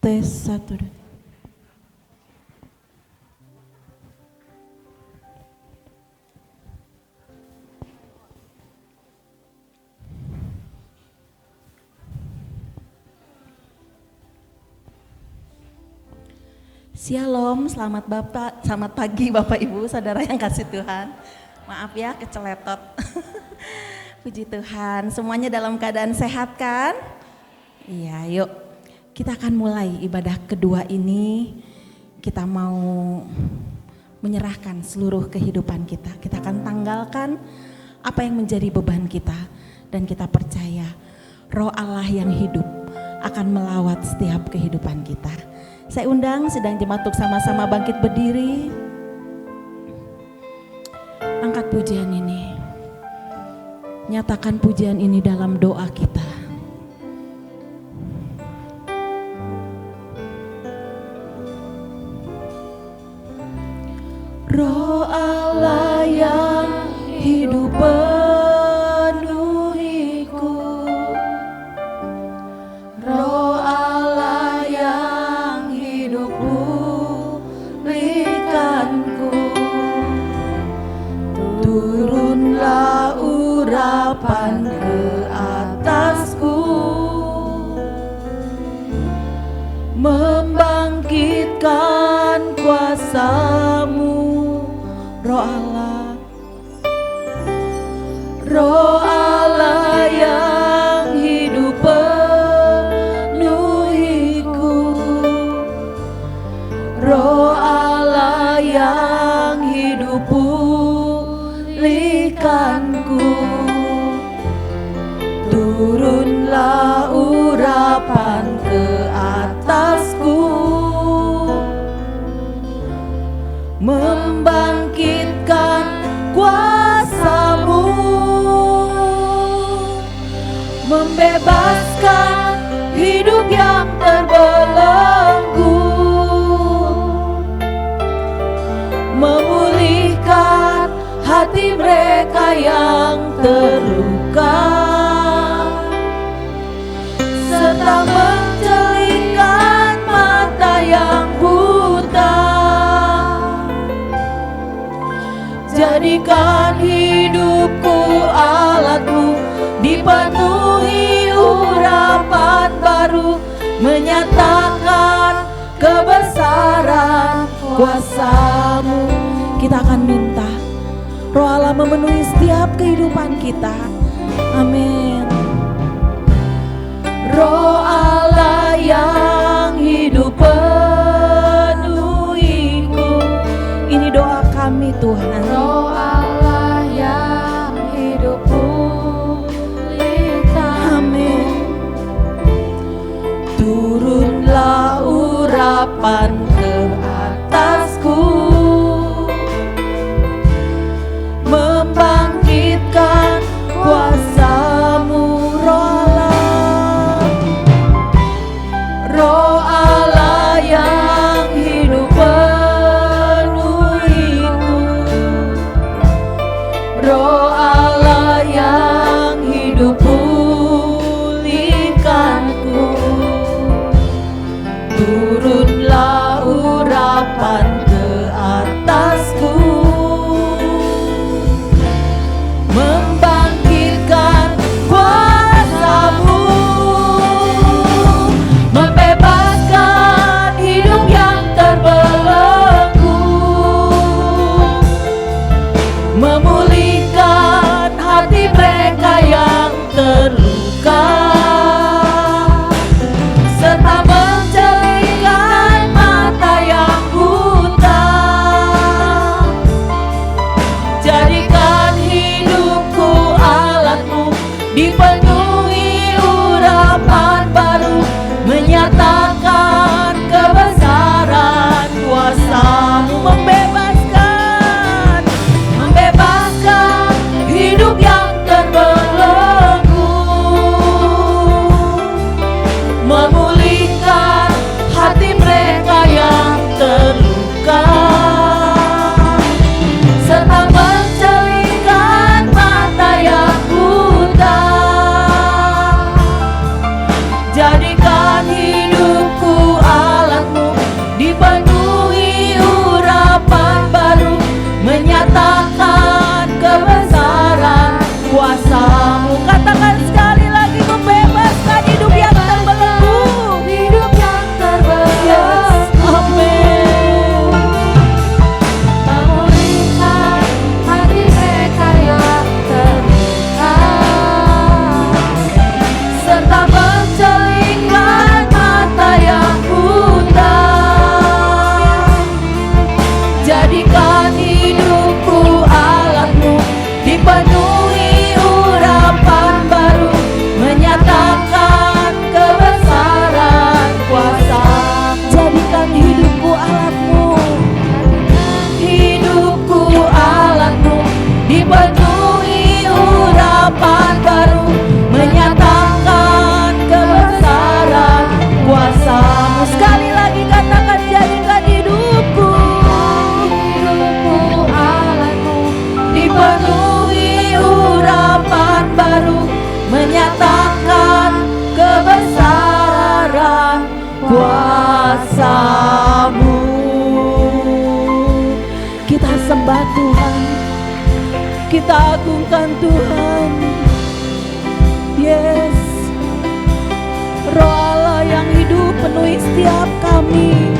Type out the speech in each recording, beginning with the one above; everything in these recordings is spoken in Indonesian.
Tes 1, 2. Shalom, selamat pagi Bapak Ibu, saudara yang kasih Tuhan. Maaf ya keceletot. Puji Tuhan, semuanya dalam keadaan sehat kan? Iya, yuk kita akan mulai ibadah kedua ini. Kita mau menyerahkan seluruh kehidupan kita. Kita akan tanggalkan apa yang menjadi beban kita. Dan kita percaya Roh Allah yang hidup akan melawat setiap kehidupan kita. Saya undang sidang jemaat untuk sama-sama bangkit berdiri. Angkat pujian ini. Nyatakan pujian ini dalam doa kita. Roh Allah yang hidup penuhiku. Roh Allah yang hidup pulihkanku. Turunlah urapan ke atasku, membangkitkan kuasa-Mu, Roh Allah. Roh Allah yang hidup penuhiku. Roh Allah yang hidup pulihkanku. Turunlah urapan ke atasku, membangkitkan kuasa-Mu, membebaskan hidup yang terbelenggu, memulihkan hati mereka yang terluka, serta mencelingkan mata yang buta. Jadikan hidupku alatmu, dipenuhi urapan baru, menyatakan kebesaran kuasa-Mu. Kita akan minta Roh Allah memenuhi setiap kehidupan kita. Amin. Roh Allah yang hidup penuhiku. Ini doa kami Tuhan. Roh Allah yang hidup pulihkan. Amin. Turunlah urapan ke atasku, membangkitkan kuasa-Mu, Roh Allah. Roh Allah yang hidup penuhiku. Roh Allah yang hidup pulihkanku. Turunlah urapan ke atasku, membangkitkan kuasa-Mu, membebaskan hidup yang terbelenggu, memulihkan hati mereka yang terluka, serta mencelingkan Kita agungkan Tuhan. Yes, Roh Allah yang hidup penuhi setiap kami.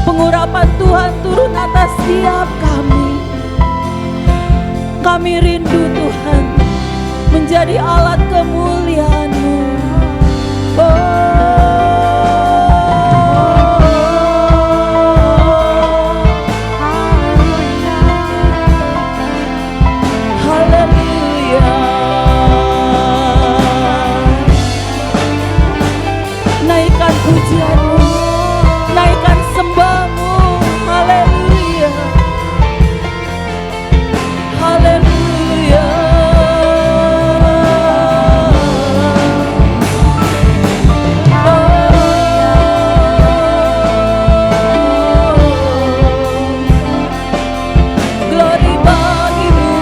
Pengurapan Tuhan turun atas setiap kami. Kami rindu Tuhan menjadi alat kemuliaan-Mu. Haleluya. Naikkan pujian-Mu, naikkan sembah-Mu. Haleluya. Haleluya. Glory bagi-Mu.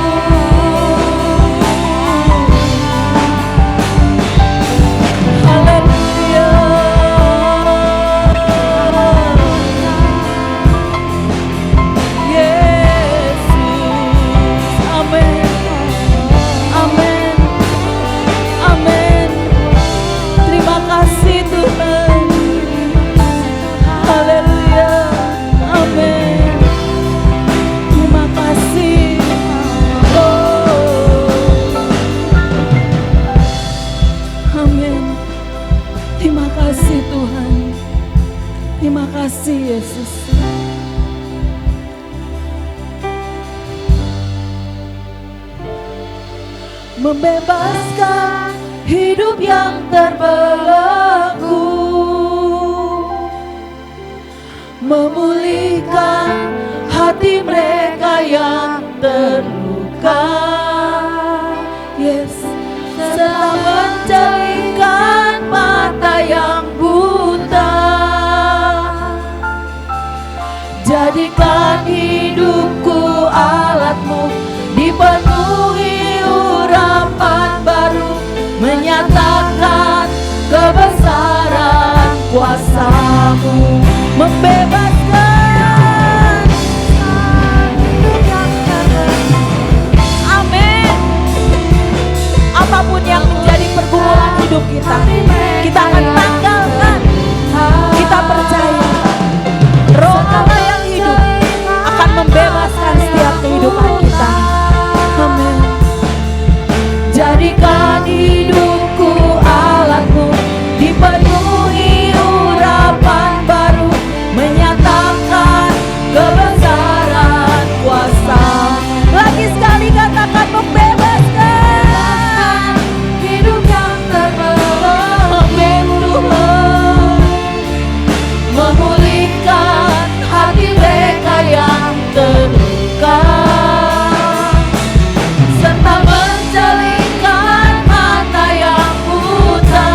Haleluya. Yesus. Amin. Amin. Amin. Terima kasih Tuhan. Haleluya. Amin. Terima kasih. Amin. Terima kasih Tuhan. Terima kasih Yesus. Membebaskan hidup yang terbelenggu, memulihkan hati mereka yang terluka. Yes, serta menjadikan mata yang buta. Jadikan hidupku alat-Mu, dipenuhi urapan baru, menyatakan kebesaran kuasa-Mu, membebaskan. Amin. Apapun yang menjadi pergumulan hidup kita, kita akan tanggalkan. Kita percaya Roh Allah yang hidup akan membebaskan setiap kehidupan kita. Amin. Jadikan hidupku alat-Mu, dipenuhi urapan baru, menyatakan kebesaran kuasa. Lagi sekali katakan membebaskan hidup yang terbelenggu. Amin Tuhan. Memulihkan hati mereka yang terluka, serta menjadikan mata yang buta.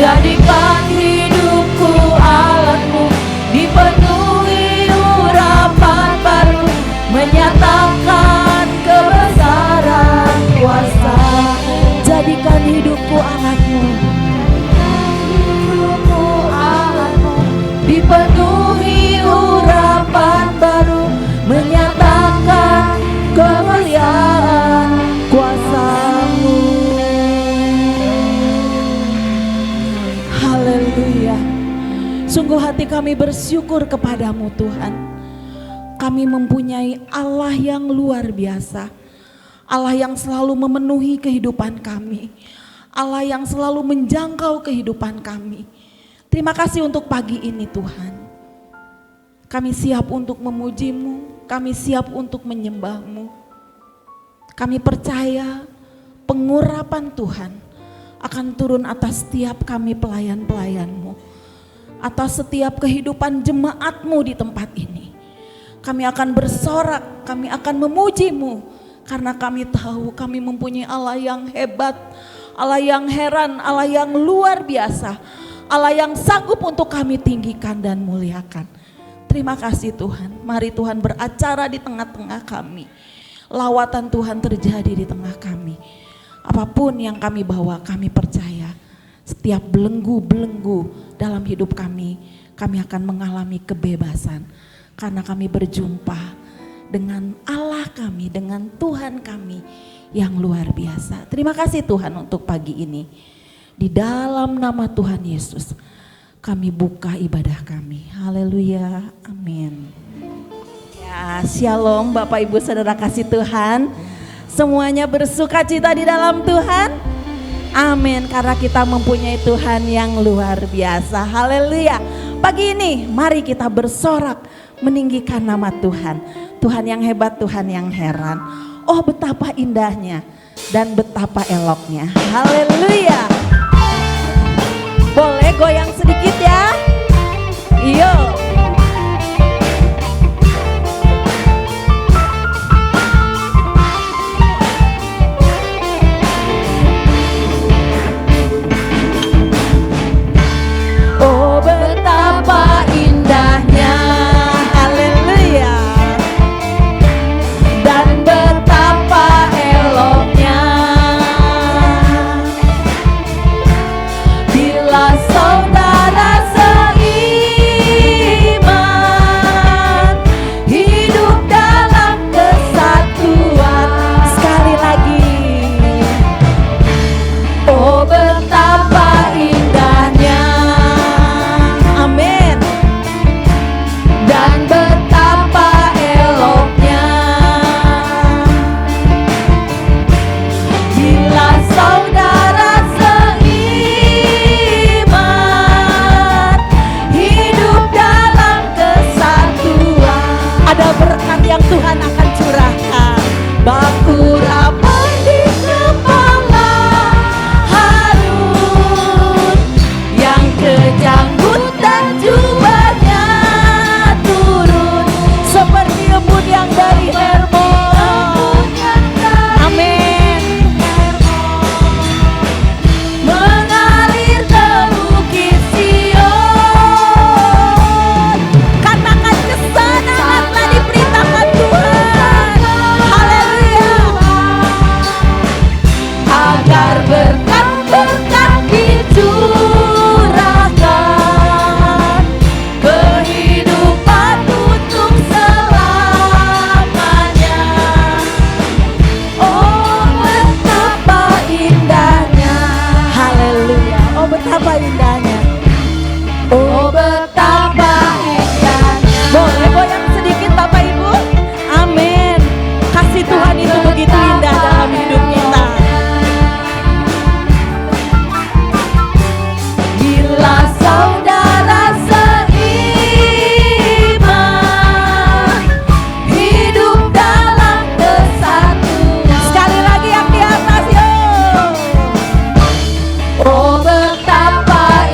Jadikan hidupku alat-Mu, dipenuhi urapan baru, menyatakan kebesaran kuasa. Jadikan hidupku alat-Mu, dipenuhi urapan baru, menyatakan kemuliaan kuasa-Mu. Haleluya. Sungguh hati kami bersyukur kepadamu Tuhan. Kami mempunyai Allah yang luar biasa, Allah yang selalu memenuhi kehidupan kami, Allah yang selalu menjangkau kehidupan kami. Terima kasih untuk pagi ini Tuhan. Kami siap untuk memuji-Mu, kami siap untuk menyembah-Mu. Kami percaya pengurapan Tuhan akan turun atas setiap kami pelayan-pelayan-Mu, atas setiap kehidupan jemaat-Mu di tempat ini. Kami akan bersorak, kami akan memuji-Mu, karena kami tahu kami mempunyai Allah yang hebat, Allah yang heran, Allah yang luar biasa, Allah yang sanggup untuk kami tinggikan dan muliakan. Terima kasih Tuhan. Mari Tuhan beracara di tengah-tengah kami. Lawatan Tuhan terjadi di tengah kami. Apapun yang kami bawa, kami percaya setiap belenggu-belenggu dalam hidup kami akan mengalami kebebasan. Karena kami berjumpa dengan Allah kami, dengan Tuhan kami yang luar biasa. Terima kasih Tuhan untuk pagi ini. Di dalam nama Tuhan Yesus kami buka ibadah kami. Haleluya, amin. Ya, shalom Bapak Ibu Saudara kasih Tuhan. Semuanya bersuka cita di dalam Tuhan. Amin, karena kita mempunyai Tuhan yang luar biasa. Haleluya. Pagi ini mari kita bersorak meninggikan nama Tuhan. Tuhan yang hebat, Tuhan yang heran. Oh betapa indahnya dan betapa eloknya. Haleluya. Boleh goyang sedikit ya. Yuk. Oh betapa indahnya, haleluya, dan betapa eloknya bila saudara seiman hidup dalam kesatuan. Sekali lagi, oh betapa indahnya, amin, dan betapa eloknya bila saudara seiman hidup dalam kesatuan. Ada berkat yang Tuhan akan curahkan. Batu rapat di kepala Harun, yang kejanggut dan jubahnya turun seperti embun yang dari Hermon. Amin. Mengalir ke bukit Sion. Katakan kesenangan telah diperintahkan Tuhan. Haleluya. Agar berkat-berkat dicurahkan, kehidupan untuk selamanya. Oh betapa indahnya, haleluya. Oh betapa indahnya, oh betapa indahnya. Boleh goyang sedikit Bapak Ibu? Amin. Kasih Tuhan itu begitu indah dalam hidup kita. Bila saudara seiman hidup dalam kesatuan. Sekali lagi yang di atas yuk. Oh betapa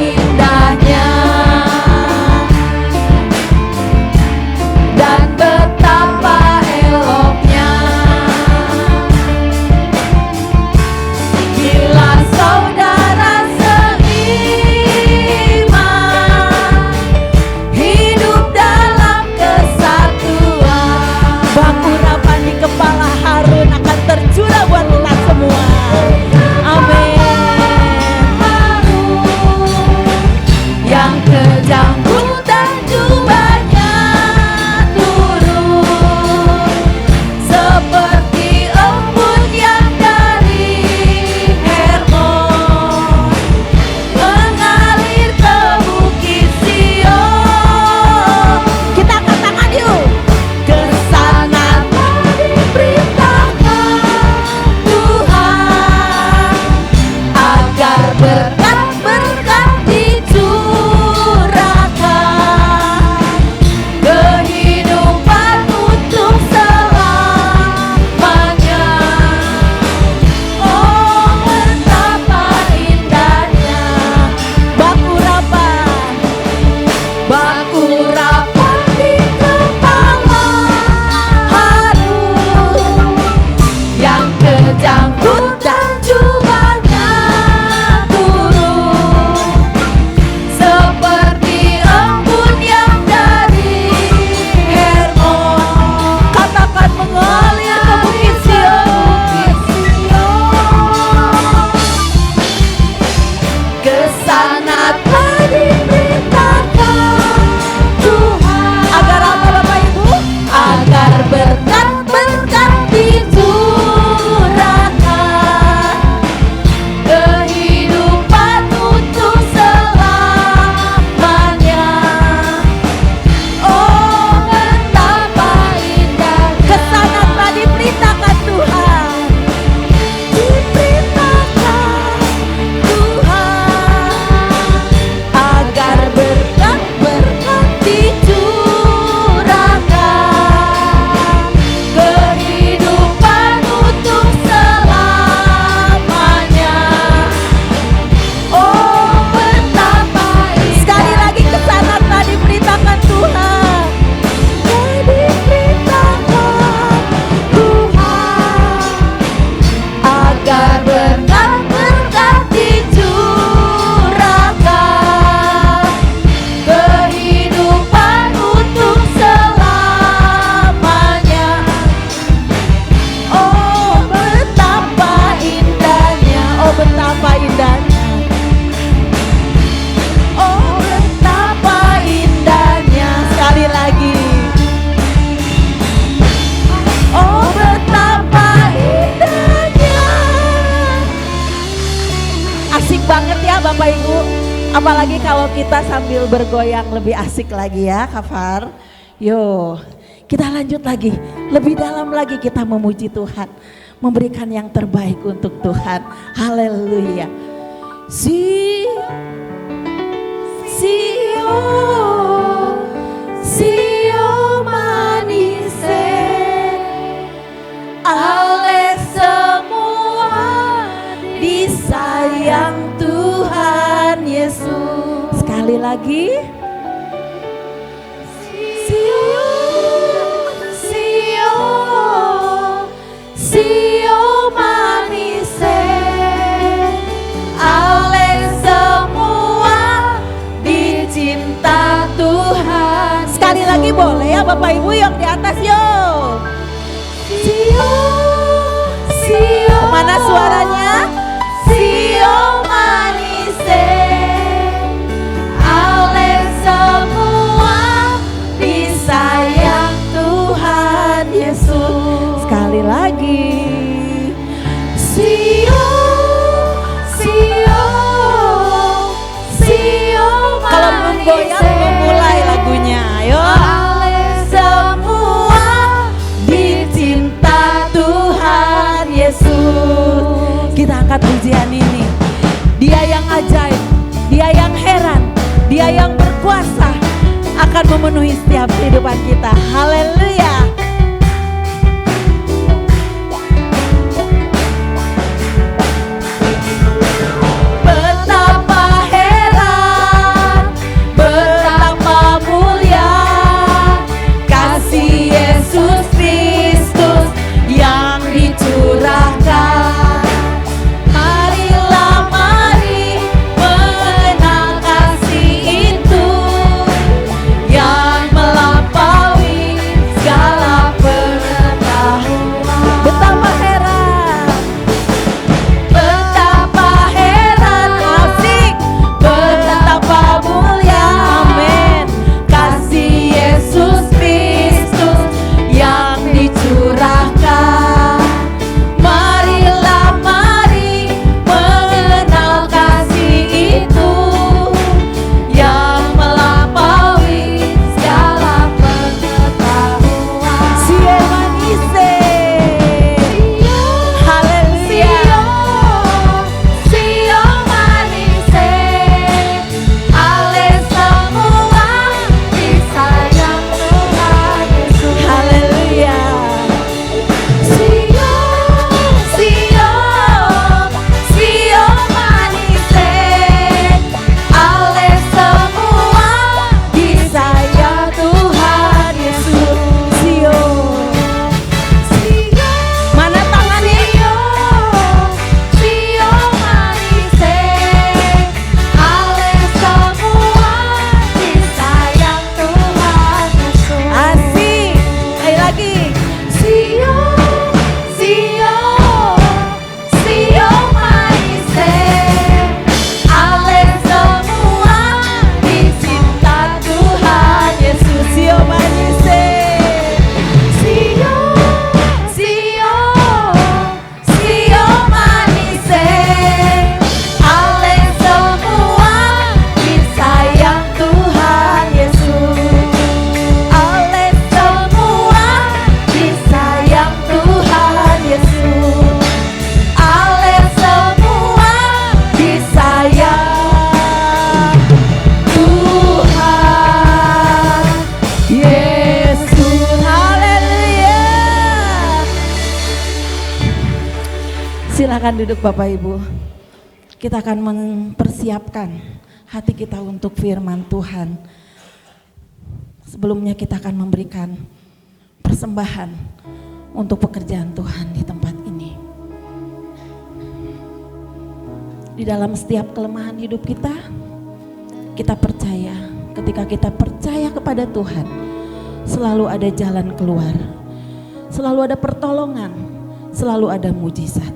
Bapak Ibu. Apalagi kalau kita sambil bergoyang lebih asik lagi ya Kak Far. Yo, kita lanjut lagi. Lebih dalam lagi kita memuji Tuhan. Memberikan yang terbaik untuk Tuhan. Haleluya. Sio, Sio manise, oleh semua disayang Tuhan Yesus. Sekali lagi. Sio manise, oleh semua dicinta Tuhan. Sekali lagi boleh ya Bapak Ibu yang di atas yo. Sio. Mana suaranya? Sio manise, oleh semua disayang Tuhan Yesus. Sekali lagi. Sio. Kalau belum goyang belum mulai lagunya. Ayo. Oleh semua dicinta Tuhan Yesus. Kita angkat pujian ini. Dia yang ajaib, Dia yang heran, Dia yang berkuasa akan memenuhi setiap kehidupan kita. Haleluya. Betapa heran, betapa mulia kasih Yesus Kristus yang dicurahkan. Marilah mari mengenal kasih itu yang melampaui segala pengetahuan. Betapa heran, asik, betapa mulia, amin, kasih Yesus Kristus yang dicurahkan. Marilah mari mengenal kasih itu yang melampaui segala pengetahuan. Sio manise, haleluya. Sio manise, oleh semua disayang Tuhan Yesus. Haleluya. Sio manise, oleh semua disayang Tuhan Yesus. Mana tangannya? Sio manise, oleh semua disayang Tuhan Yesus. Asik. Ayo lagi. Sio manise, oleh semua dicinta Tuhan Yesus. Sio manise. Sio manise, oleh semua disayang Tuhan Yesus. Oleh semua disayang Tuhan Yesus. Oleh semua disayang Tuhan Yesus. Haleluya. Silakan duduk Bapak Ibu. Kita akan mempersiapkan hati kita untuk firman Tuhan. Sebelumnya kita akan memberikan persembahan untuk pekerjaan Tuhan di tempat ini. Di dalam setiap kelemahan hidup kita percaya ketika kita percaya kepada Tuhan, selalu ada jalan keluar, selalu ada pertolongan, selalu ada mujizat.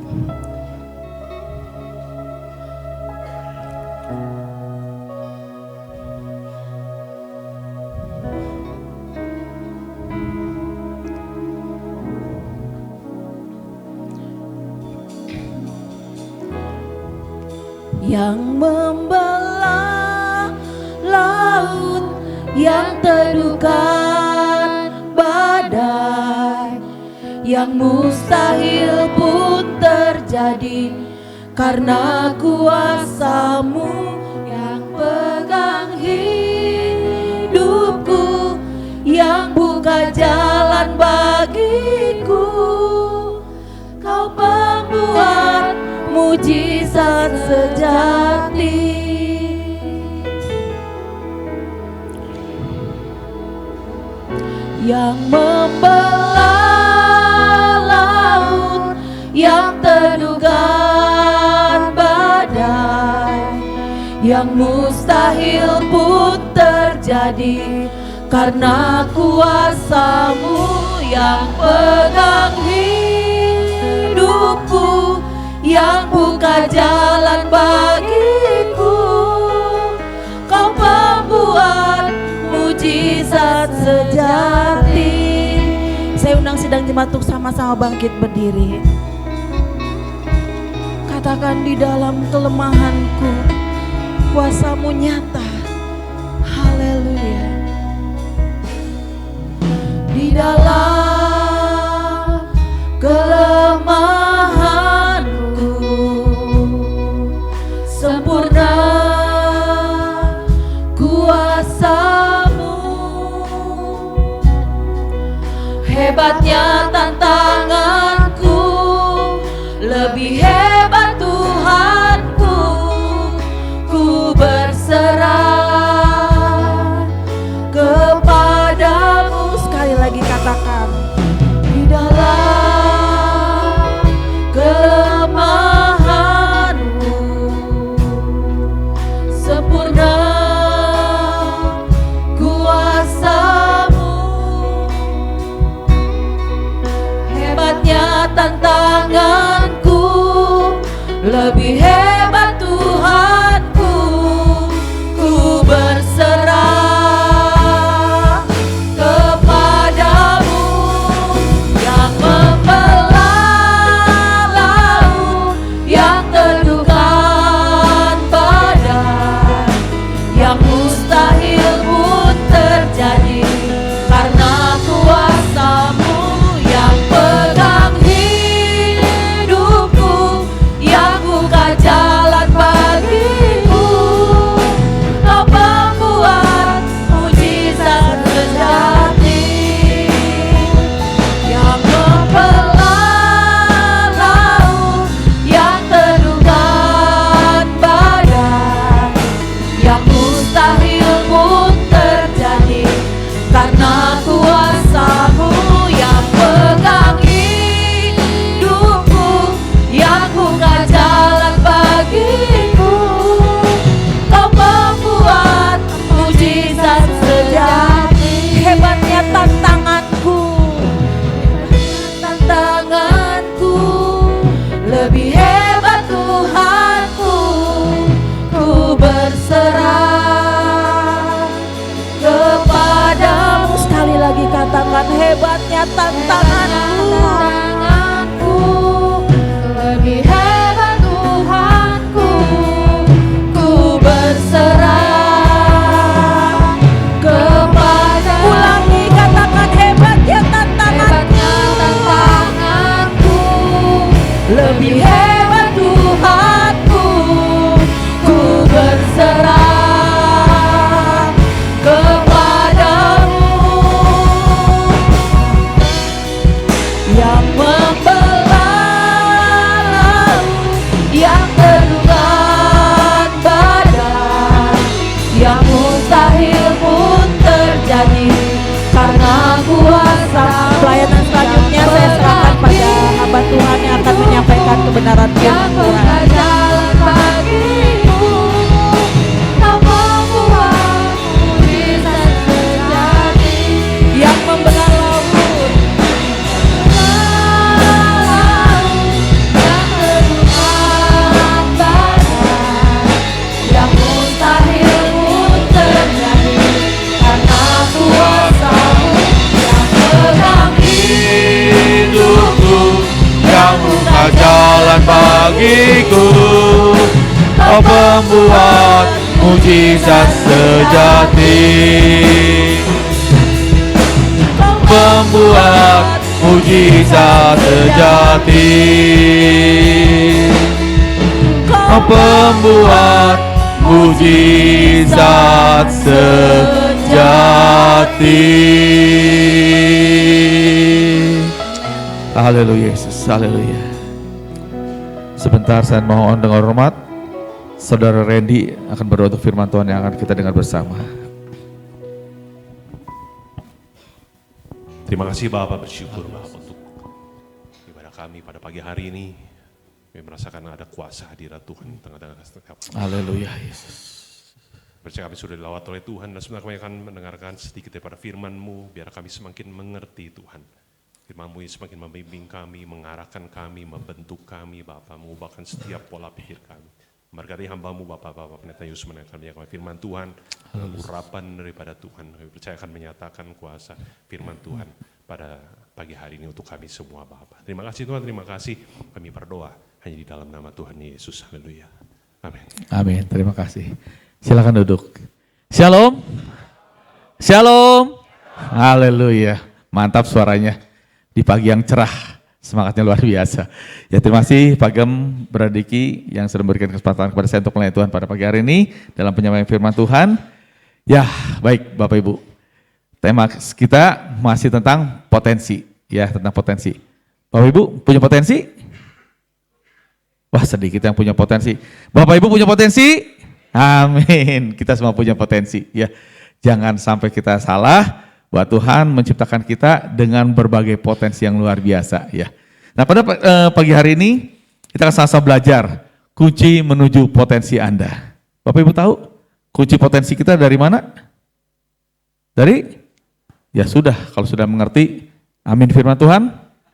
Yang yang teduhkan badai, yang mustahil pun terjadi karena kuasa-Mu yang pegang hidupku, yang buka jalan bagiku. Kau pembuat mujizat sejati, yang membelah laut, yang teduhkan badai, yang mustahil pun terjadi karena kuasa-Mu yang pegang hidupku, yang buka jalan bagiku. Kau pembuat mujizat sejati. Saya undang sidang jemaat untuk sama-sama bangkit berdiri. Katakan, di dalam kelemahanku kuasa-Mu nyata. Haleluya. Di dalam kelemahanku sempurna kuasa-Mu. Hebatnya tantanganku, lebih hebat Tuhanku. Ku berserah kepadamu. Sekali lagi katakan, di dalam kelemahanku sempurna kuasa-Mu. Hebatnya tantanganku, lebih hebat Tuhanku. Ku berserah kepadamu, yang membelah laut, yang teduhkan badai, yang mustahil pun terjadi karena kuasa-Mu yang pegang hidupku, yang buka jalan bagiku. Kau pembuat mujizat sejati, yang membelah laut, yang teduhkan badai, yang mustahil pun terjadi karena kuasa-Mu yang pegang hidupku, yang buka jalan bagiku. Kau pembuat mujizat sejati. Hebatnya tantanganku, tantanganku, lebih hebat Tuhanku. Ku berserah kepadamu. Sekali lagi katakan, hebatnya tantanganku, lebih hebat Tuhanku. Ku berserah kepadamu. Ulangi, katakan, hebatnya tantanganku, lebih hebat Tuhanku. Ku berserah kepadamu, yang membelah laut, yang teduhkan badai, yang mustahil pun terjadi karena kuasa. Pelayanan selanjutnya saya serahkan pada hamba Tuhan yang akan menyampaikan kebenaran firman Tuhan. Yang membelah laut, yang teduhkan badai, yang mustahil pun terjadi karena kuasa-Mu yang pegang hidupku, yang buka jalan bagi mujizat sejati. Pembuat mujizat sejati. Kau pembuat mujizat sejati. Haleluya Yesus, haleluya. Sebentar saya mohon dengan hormat, Saudara Randy akan berdoa untuk firman Tuhan yang akan kita dengar bersama. Terima kasih Bapak, bersyukur Bapak untuk ibadah kami pada pagi hari ini. Kami merasakan ada kuasa hadirat Tuhan di tengah-tengah setiap kami. Haleluya Yesus. Percaya kami sudah dilawat oleh Tuhan dan sebenarnya kami akan mendengarkan sedikit daripada firman-Mu biar kami semakin mengerti Tuhan. Firman-Mu yang semakin membimbing kami, mengarahkan kami, membentuk kami Bapak, mengubahkan setiap pola pikir kami. Berkati hamba-Mu Bapak-Bapak Pendeta Yus menaikkan firman Tuhan, urapan daripada Tuhan. Kami percaya akan menyatakan kuasa firman Tuhan pada pagi hari ini untuk kami semua Bapak. Terima kasih Tuhan, terima kasih. Kami berdoa hanya di dalam nama Tuhan Yesus. Haleluya. Amin. Amin, terima kasih. Silakan duduk. Shalom. Shalom. Haleluya. Mantap suaranya. Di pagi yang cerah. Semangatnya luar biasa. Ya terima kasih Pak Gem Bradiki yang sudah memberikan kesempatan kepada saya untuk melayani Tuhan pada pagi hari ini dalam penyampaian firman Tuhan. Ya baik Bapak Ibu, tema kita masih tentang potensi. Ya tentang potensi. Bapak Ibu punya potensi? Wah sedikit yang punya potensi. Bapak Ibu punya potensi? Amin. Kita semua punya potensi. Ya jangan sampai kita salah. Bahwa Tuhan menciptakan kita dengan berbagai potensi yang luar biasa ya. Nah pada pagi hari ini kita akan sama-sama belajar kunci menuju potensi Anda. Bapak Ibu tahu kunci potensi kita dari mana? Dari? Ya sudah, kalau sudah mengerti, amin firman Tuhan.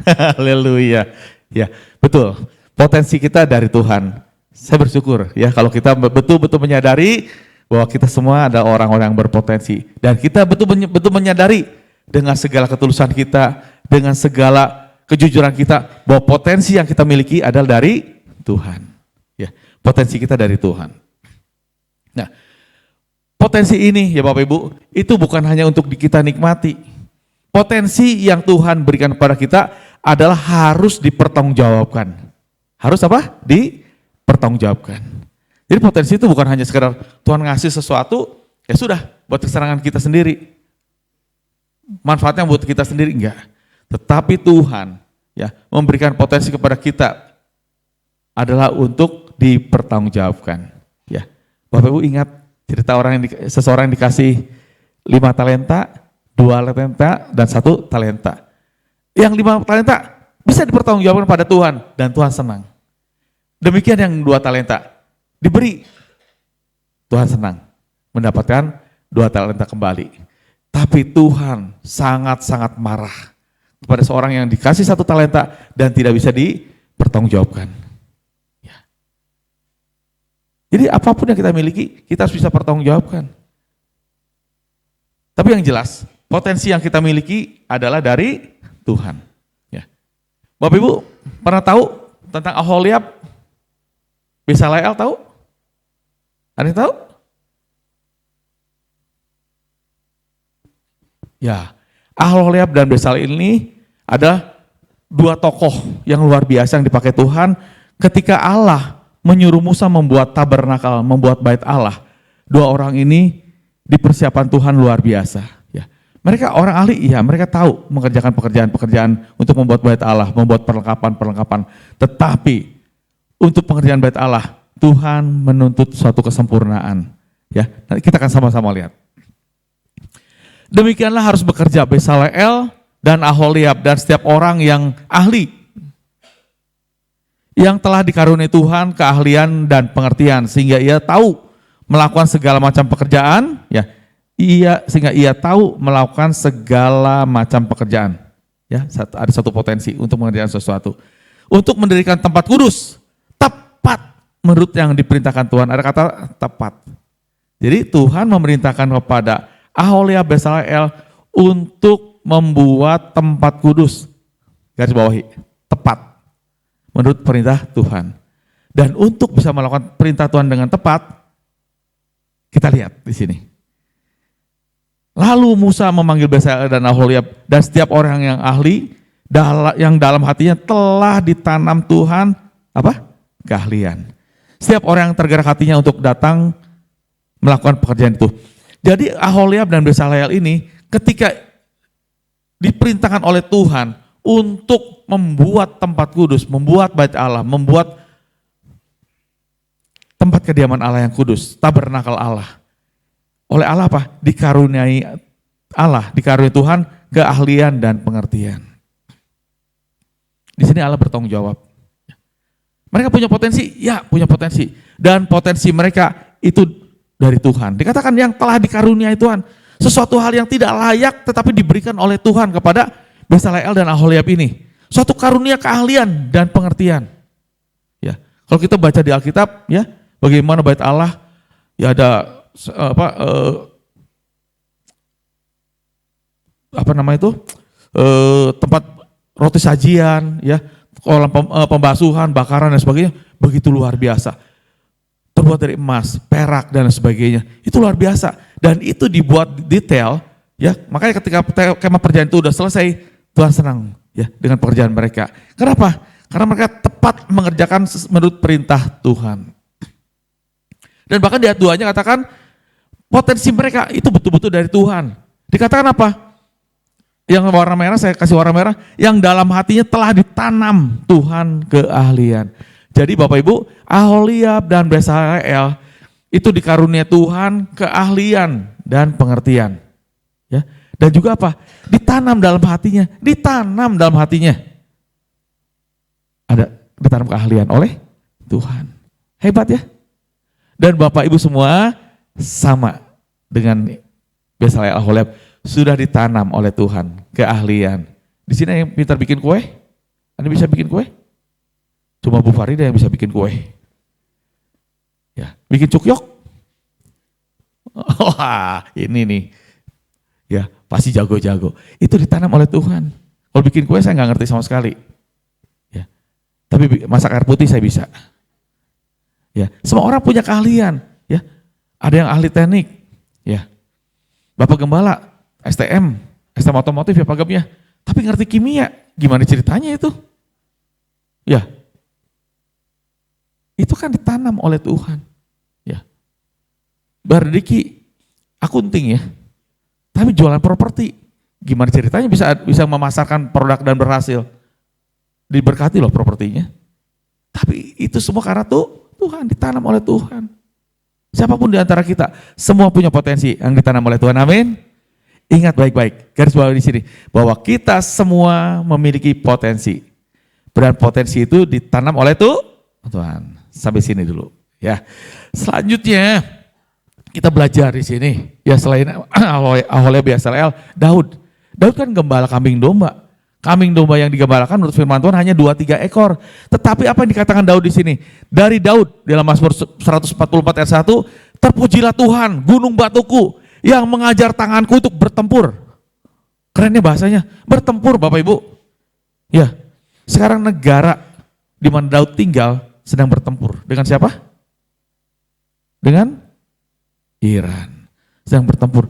Haleluya. Ya betul, potensi kita dari Tuhan. Saya bersyukur ya kalau kita betul-betul menyadari bahwa kita semua ada orang-orang yang berpotensi. Dan kita betul-betul menyadari dengan segala ketulusan kita, dengan segala kejujuran kita, bahwa potensi yang kita miliki adalah dari Tuhan. Ya, potensi kita dari Tuhan. Nah, potensi ini ya Bapak Ibu, itu bukan hanya untuk kita nikmati. Potensi yang Tuhan berikan kepada kita adalah harus dipertanggungjawabkan. Harus apa? Dipertanggungjawabkan. Jadi potensi itu bukan hanya sekedar Tuhan ngasih sesuatu, ya sudah buat kesenangan kita sendiri. Manfaatnya buat kita sendiri, enggak. Tetapi Tuhan ya memberikan potensi kepada kita adalah untuk dipertanggungjawabkan. Ya, Bapak Ibu ingat cerita seseorang yang dikasih 5 talenta, 2 talenta, dan 1 talenta. Yang 5 talenta bisa dipertanggungjawabkan pada Tuhan dan Tuhan senang. Demikian yang 2 talenta. Diberi, Tuhan senang mendapatkan 2 talenta kembali. Tapi Tuhan sangat-sangat marah kepada seorang yang dikasih 1 talenta dan tidak bisa dipertanggungjawabkan. Ya. Jadi apapun yang kita miliki, kita harus bisa pertanggungjawabkan. Tapi yang jelas, potensi yang kita miliki adalah dari Tuhan. Ya. Bapak Ibu pernah tahu tentang Aholiab? Bezaleel tahu? Ada yang tahu? Ya, Aholiab dan Bezaleel ini adalah 2 tokoh yang luar biasa yang dipakai Tuhan ketika Allah menyuruh Musa membuat tabernakel, membuat bait Allah. 2 orang ini dipersiapkan Tuhan luar biasa. Ya, mereka orang ahli, ya mereka tahu mengerjakan pekerjaan-pekerjaan untuk membuat bait Allah, membuat perlengkapan-perlengkapan. Tetapi untuk pengerjaan bait Allah, Tuhan menuntut suatu kesempurnaan. Ya, nanti kita akan sama-sama lihat. Demikianlah harus bekerja Bezaleel dan Aholiab dan setiap orang yang ahli, yang telah dikaruniai Tuhan keahlian dan pengertian sehingga ia tahu melakukan segala macam pekerjaan. Ya, sehingga ia tahu melakukan segala macam pekerjaan. Ya, ada satu potensi untuk mengerjakan sesuatu. Untuk mendirikan tempat kudus tepat menurut yang diperintahkan Tuhan. Ada kata tepat. Jadi Tuhan memerintahkan kepada Aholiab Bezaleel untuk membuat tempat kudus. Garis bawahi, tepat menurut perintah Tuhan. Dan untuk bisa melakukan perintah Tuhan dengan tepat, Kita lihat di sini. Lalu Musa memanggil Bezalel dan Aholiab dan setiap orang yang ahli yang dalam hatinya telah ditanam Tuhan keahlian. Setiap orang yang tergerak hatinya untuk datang melakukan pekerjaan itu. Jadi Aholiab dan Bezalel ini ketika diperintahkan oleh Tuhan untuk membuat tempat kudus, membuat bait Allah, membuat tempat kediaman Allah yang kudus, tabernakel Allah. Oleh Allah dikaruniai Tuhan keahlian dan pengertian. Di sini Allah bertanggung jawab. Mereka punya potensi, ya punya potensi. Dan potensi mereka itu dari Tuhan. Dikatakan yang telah dikaruniai Tuhan. Sesuatu hal yang tidak layak tetapi diberikan oleh Tuhan kepada Bezalel dan Aholiab ini. Suatu karunia keahlian dan pengertian. Ya, kalau kita baca di Alkitab, ya, bagaimana bait Allah, ya ada tempat roti sajian, ya, kolam pembasuhan, bakaran dan sebagainya, begitu luar biasa. Terbuat dari emas, perak dan sebagainya. Itu luar biasa dan itu dibuat detail, ya. Makanya ketika kemah perjanjian itu udah selesai, Tuhan senang, ya, dengan pekerjaan mereka. Kenapa? Karena mereka tepat mengerjakan menurut perintah Tuhan. Dan bahkan di ayat 2-nya katakan potensi mereka itu betul-betul dari Tuhan. Dikatakan apa? Yang warna merah, saya kasih warna merah, yang dalam hatinya telah ditanam Tuhan keahlian. Jadi Bapak Ibu, Aholiab dan Bezalel itu dikarunia Tuhan keahlian dan pengertian. Ya. Dan juga ditanam dalam hatinya. Ada ditanam keahlian oleh Tuhan. Hebat ya. Dan Bapak Ibu semua sama dengan Bezalel Aholiab sudah ditanam oleh Tuhan keahlian. Di sini yang pintar bikin kue? Anda bisa bikin kue? Cuma Bu Farida yang bisa bikin kue. Ya, bikin cukyok? Wah, ini nih. Ya, pasti jago-jago. Itu ditanam oleh Tuhan. Kalau bikin kue saya nggak ngerti sama sekali. Ya. Tapi masak air putih saya bisa. Ya, semua orang punya keahlian, ya. Ada yang ahli teknik, ya. Bapak Gembala, STM otomotif ya pagamnya. Tapi ngerti kimia, gimana ceritanya itu? Ya. Itu kan ditanam oleh Tuhan. Ya. Bardiki akunting ya. Tapi jualan properti, gimana ceritanya bisa memasarkan produk dan berhasil? Diberkati loh propertinya. Tapi itu semua karena Tuhan, ditanam oleh Tuhan. Siapapun di antara kita, semua punya potensi yang ditanam oleh Tuhan. Amin. Ingat baik-baik, garis bawah di sini, bahwa kita semua memiliki potensi. Dan potensi itu ditanam oleh Tuhan. Sampai sini dulu, ya. Selanjutnya kita belajar di sini. Ya selain Aholiab, Bezalel, Daud kan gembala kambing domba. Kambing domba yang digembalakan menurut firman Tuhan hanya 2-3 ekor. Tetapi apa yang dikatakan Daud di sini? Dari Daud dalam Mazmur 144 ayat 1, terpujilah Tuhan, gunung batuku yang mengajar tanganku untuk bertempur. Kerennya bahasanya, bertempur Bapak Ibu. Ya, sekarang negara di mana Daud tinggal sedang bertempur. Dengan siapa? Dengan Iran. Sedang bertempur.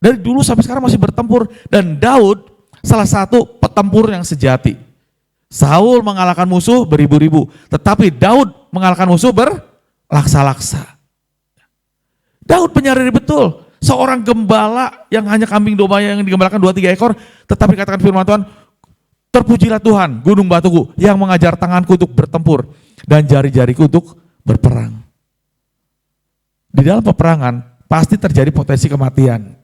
Dari dulu sampai sekarang masih bertempur. Dan Daud salah satu petempur yang sejati. Saul mengalahkan musuh beribu-ribu. Tetapi Daud mengalahkan musuh berlaksa-laksa. Daud penyadari betul. Seorang gembala yang hanya kambing domba yang digembalakan 2-3 ekor. Tetapi katakan firman Tuhan, terpujilah Tuhan, gunung batuku yang mengajar tanganku untuk bertempur dan jari-jariku untuk berperang. Di dalam peperangan pasti terjadi potensi kematian.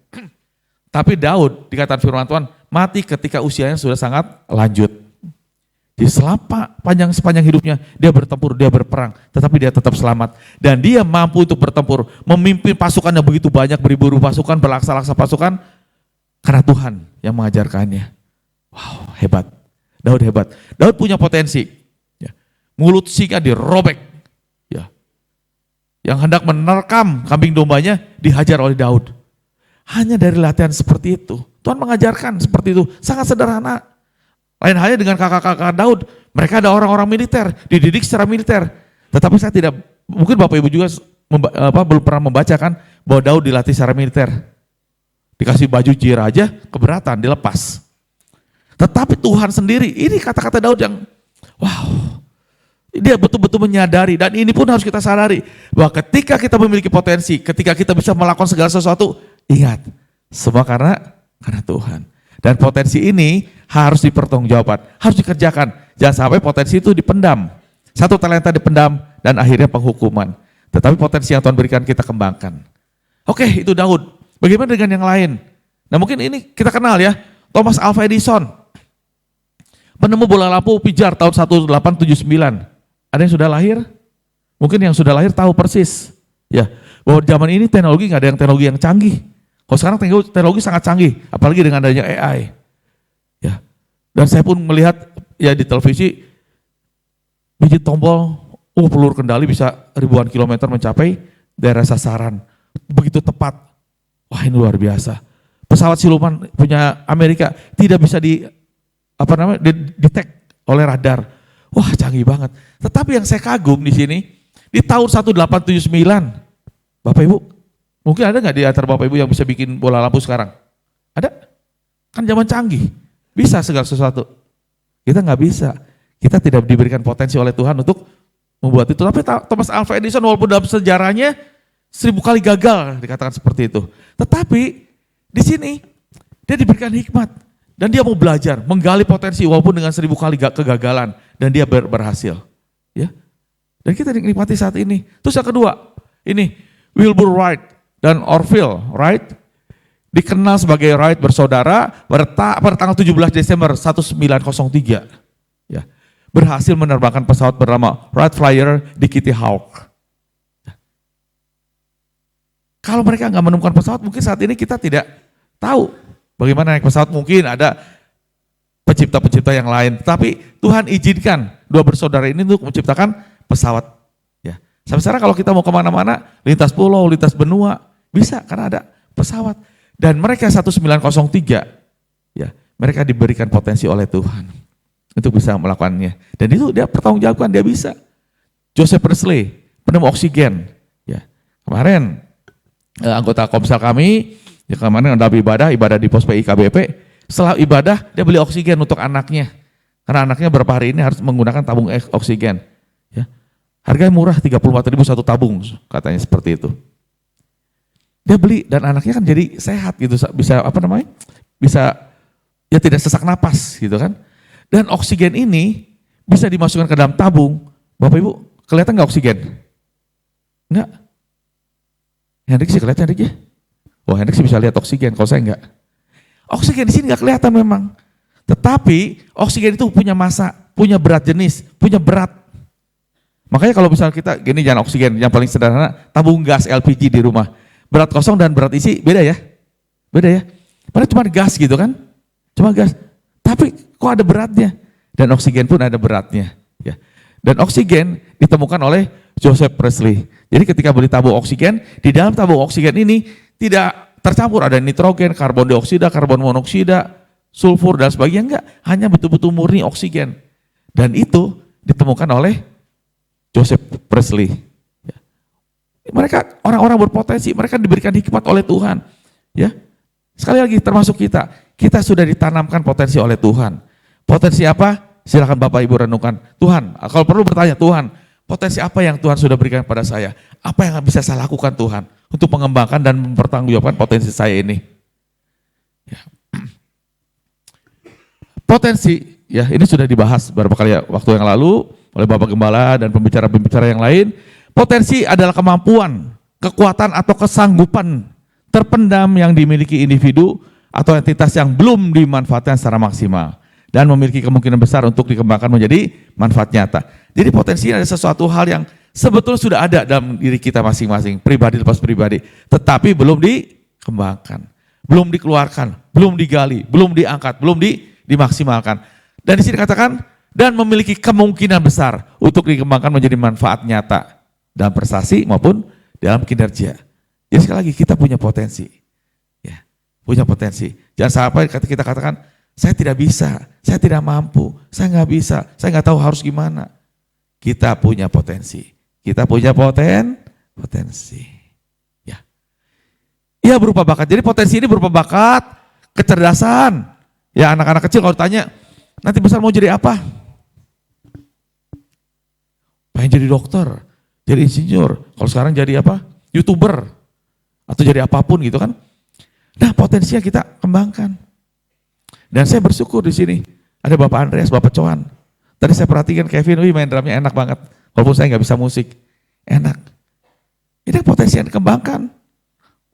Tapi Daud dikatakan firman Tuhan mati ketika usianya sudah sangat lanjut. Di sepanjang hidupnya dia bertempur, dia berperang, tetapi dia tetap selamat. Dan dia mampu untuk bertempur, memimpin pasukan yang begitu banyak, beribu-ribu pasukan, berlaksa-laksa pasukan, karena Tuhan yang mengajarkannya. Wow, hebat. Daud hebat. Daud punya potensi. Ya. Mulut singa dirobek. Ya. Yang hendak menerkam kambing dombanya dihajar oleh Daud. Hanya dari latihan seperti itu. Tuhan mengajarkan seperti itu. Sangat sederhana. Lain halnya dengan kakak-kakak Daud. Mereka ada orang-orang militer. Dididik secara militer. Tetapi saya tidak, mungkin Bapak Ibu juga belum pernah membaca kan. bahwa Daud dilatih secara militer. Dikasih baju jira aja keberatan, dilepas. Tetapi Tuhan sendiri, ini kata-kata Daud yang wow, dia betul-betul menyadari, dan ini pun harus kita sadari, bahwa ketika kita memiliki potensi, ketika kita bisa melakukan segala sesuatu, ingat, semua karena Tuhan. Dan potensi ini harus dipertanggungjawabkan, harus dikerjakan. Jangan sampai potensi itu dipendam. Satu talenta dipendam dan akhirnya penghukuman. Tetapi potensi yang Tuhan berikan kita kembangkan. Oke, itu Daud. Bagaimana dengan yang lain? Nah mungkin ini kita kenal ya, Thomas Alva Edison. Penemu bola lampu pijar tahun 1879. Ada yang sudah lahir? Mungkin yang sudah lahir tahu persis. Ya, bahwa zaman ini teknologi nggak ada yang teknologi yang canggih. Kalau sekarang teknologi sangat canggih, apalagi dengan adanya AI. Ya, dan saya pun melihat ya di televisi, biji tombol, peluru kendali bisa ribuan kilometer mencapai daerah sasaran. Begitu tepat. Wah ini luar biasa. Pesawat siluman punya Amerika tidak bisa detect oleh radar. Wah canggih banget. Tetapi yang saya kagum di sini, di tahun 1879, Bapak Ibu, mungkin ada nggak di antara Bapak Ibu yang bisa bikin bola lampu sekarang? Ada? Kan zaman canggih, bisa segala sesuatu. Kita nggak bisa. Kita tidak diberikan potensi oleh Tuhan untuk membuat itu. Tapi Thomas Alva Edison walaupun dalam sejarahnya 1000 kali gagal dikatakan seperti itu. Tetapi di sini dia diberikan hikmat dan dia mau belajar, menggali potensi walaupun dengan 1000 kali kegagalan dan dia berhasil. Ya. Dan kita nikmati saat ini. Terus yang kedua, ini Wilbur Wright dan Orville Wright dikenal sebagai Wright bersaudara pada tanggal 17 Desember 1903. Ya. Berhasil menerbangkan pesawat bernama Wright Flyer di Kitty Hawk. Kalau mereka nggak menemukan pesawat, mungkin saat ini kita tidak tahu bagaimana naik pesawat. Mungkin ada pencipta-pencipta yang lain, tapi Tuhan izinkan dua bersaudara ini untuk menciptakan pesawat. Ya, sampai sekarang kalau kita mau kemana-mana, lintas pulau, lintas benua, bisa karena ada pesawat. Dan mereka 1903, ya, mereka diberikan potensi oleh Tuhan untuk bisa melakukannya. Dan itu dia pertanggungjawabkan, dia bisa. Joseph Priestley, penemu oksigen. Ya, kemarin anggota Komsel kami, ya kemarin ada ibadah di pos PIKBP, setelah ibadah dia beli oksigen untuk anaknya, karena anaknya beberapa hari ini harus menggunakan tabung oksigen. Ya. Harganya murah, 34.000 satu tabung, katanya seperti itu. Dia beli dan anaknya kan jadi sehat gitu, bisa bisa ya tidak sesak napas gitu kan. Dan oksigen ini bisa dimasukkan ke dalam tabung. Bapak Ibu, kelihatan nggak oksigen? Enggak. Hendrik sih kelihatan Hendrik ya. Wah Hendrik sih bisa lihat oksigen, kalau saya enggak. Oksigen di sini enggak kelihatan memang. Tetapi oksigen itu punya massa, punya berat jenis, punya berat. Makanya kalau misalnya kita, gini jangan oksigen, yang paling sederhana, tabung gas LPG di rumah. Berat kosong dan berat isi beda ya? Beda ya? Padahal cuma gas gitu kan? Cuma gas. Tapi kok ada beratnya? Dan oksigen pun ada beratnya. Ya. Dan oksigen ditemukan oleh Joseph Priestley. Jadi ketika beli tabung oksigen, di dalam tabung oksigen ini tidak tercampur ada nitrogen, karbon dioksida, karbon monoksida, sulfur dan sebagainya, enggak. Hanya betul-betul murni oksigen. Dan itu ditemukan oleh Joseph Priestley. Mereka orang-orang berpotensi, mereka diberikan hikmat oleh Tuhan. Ya, sekali lagi termasuk kita sudah ditanamkan potensi oleh Tuhan. Potensi apa? Silakan Bapak Ibu renungkan. Tuhan, kalau perlu bertanya, Tuhan, potensi apa yang Tuhan sudah berikan pada saya? Apa yang bisa saya lakukan Tuhan untuk mengembangkan dan mempertanggungjawabkan potensi saya ini? Ya. Potensi, ya ini sudah dibahas beberapa kali waktu yang lalu oleh Bapak Gembala dan pembicara-pembicara yang lain. Potensi adalah kemampuan, kekuatan atau kesanggupan terpendam yang dimiliki individu atau entitas yang belum dimanfaatkan secara maksimal dan memiliki kemungkinan besar untuk dikembangkan menjadi manfaat nyata. Jadi potensi ada sesuatu hal yang sebetulnya sudah ada dalam diri kita masing-masing, pribadi lepas pribadi, tetapi belum dikembangkan, belum dikeluarkan, belum digali, belum diangkat, belum dimaksimalkan. Dan di sini katakan, dan memiliki kemungkinan besar untuk dikembangkan menjadi manfaat nyata dalam prestasi maupun dalam kinerja. Jadi sekali lagi kita punya potensi, ya, punya potensi. Jangan sampai kita katakan, saya tidak bisa, saya tidak mampu, saya nggak bisa, saya nggak tahu harus gimana. Kita punya potensi, kita punya potensi. Ya, Iya berupa bakat. Jadi potensi ini berupa bakat, kecerdasan. Ya anak-anak kecil kalau ditanya, nanti besar mau jadi apa? Pengen jadi dokter, jadi insinyur. Kalau sekarang jadi apa? YouTuber. Atau jadi apapun gitu kan. Nah potensinya kita kembangkan. Dan saya bersyukur di sini. Ada Bapak Andreas, Bapak Coan. Tadi saya perhatikan Kevin, main drumnya enak banget. Walaupun saya nggak bisa musik. Enak. Ini potensi yang dikembangkan.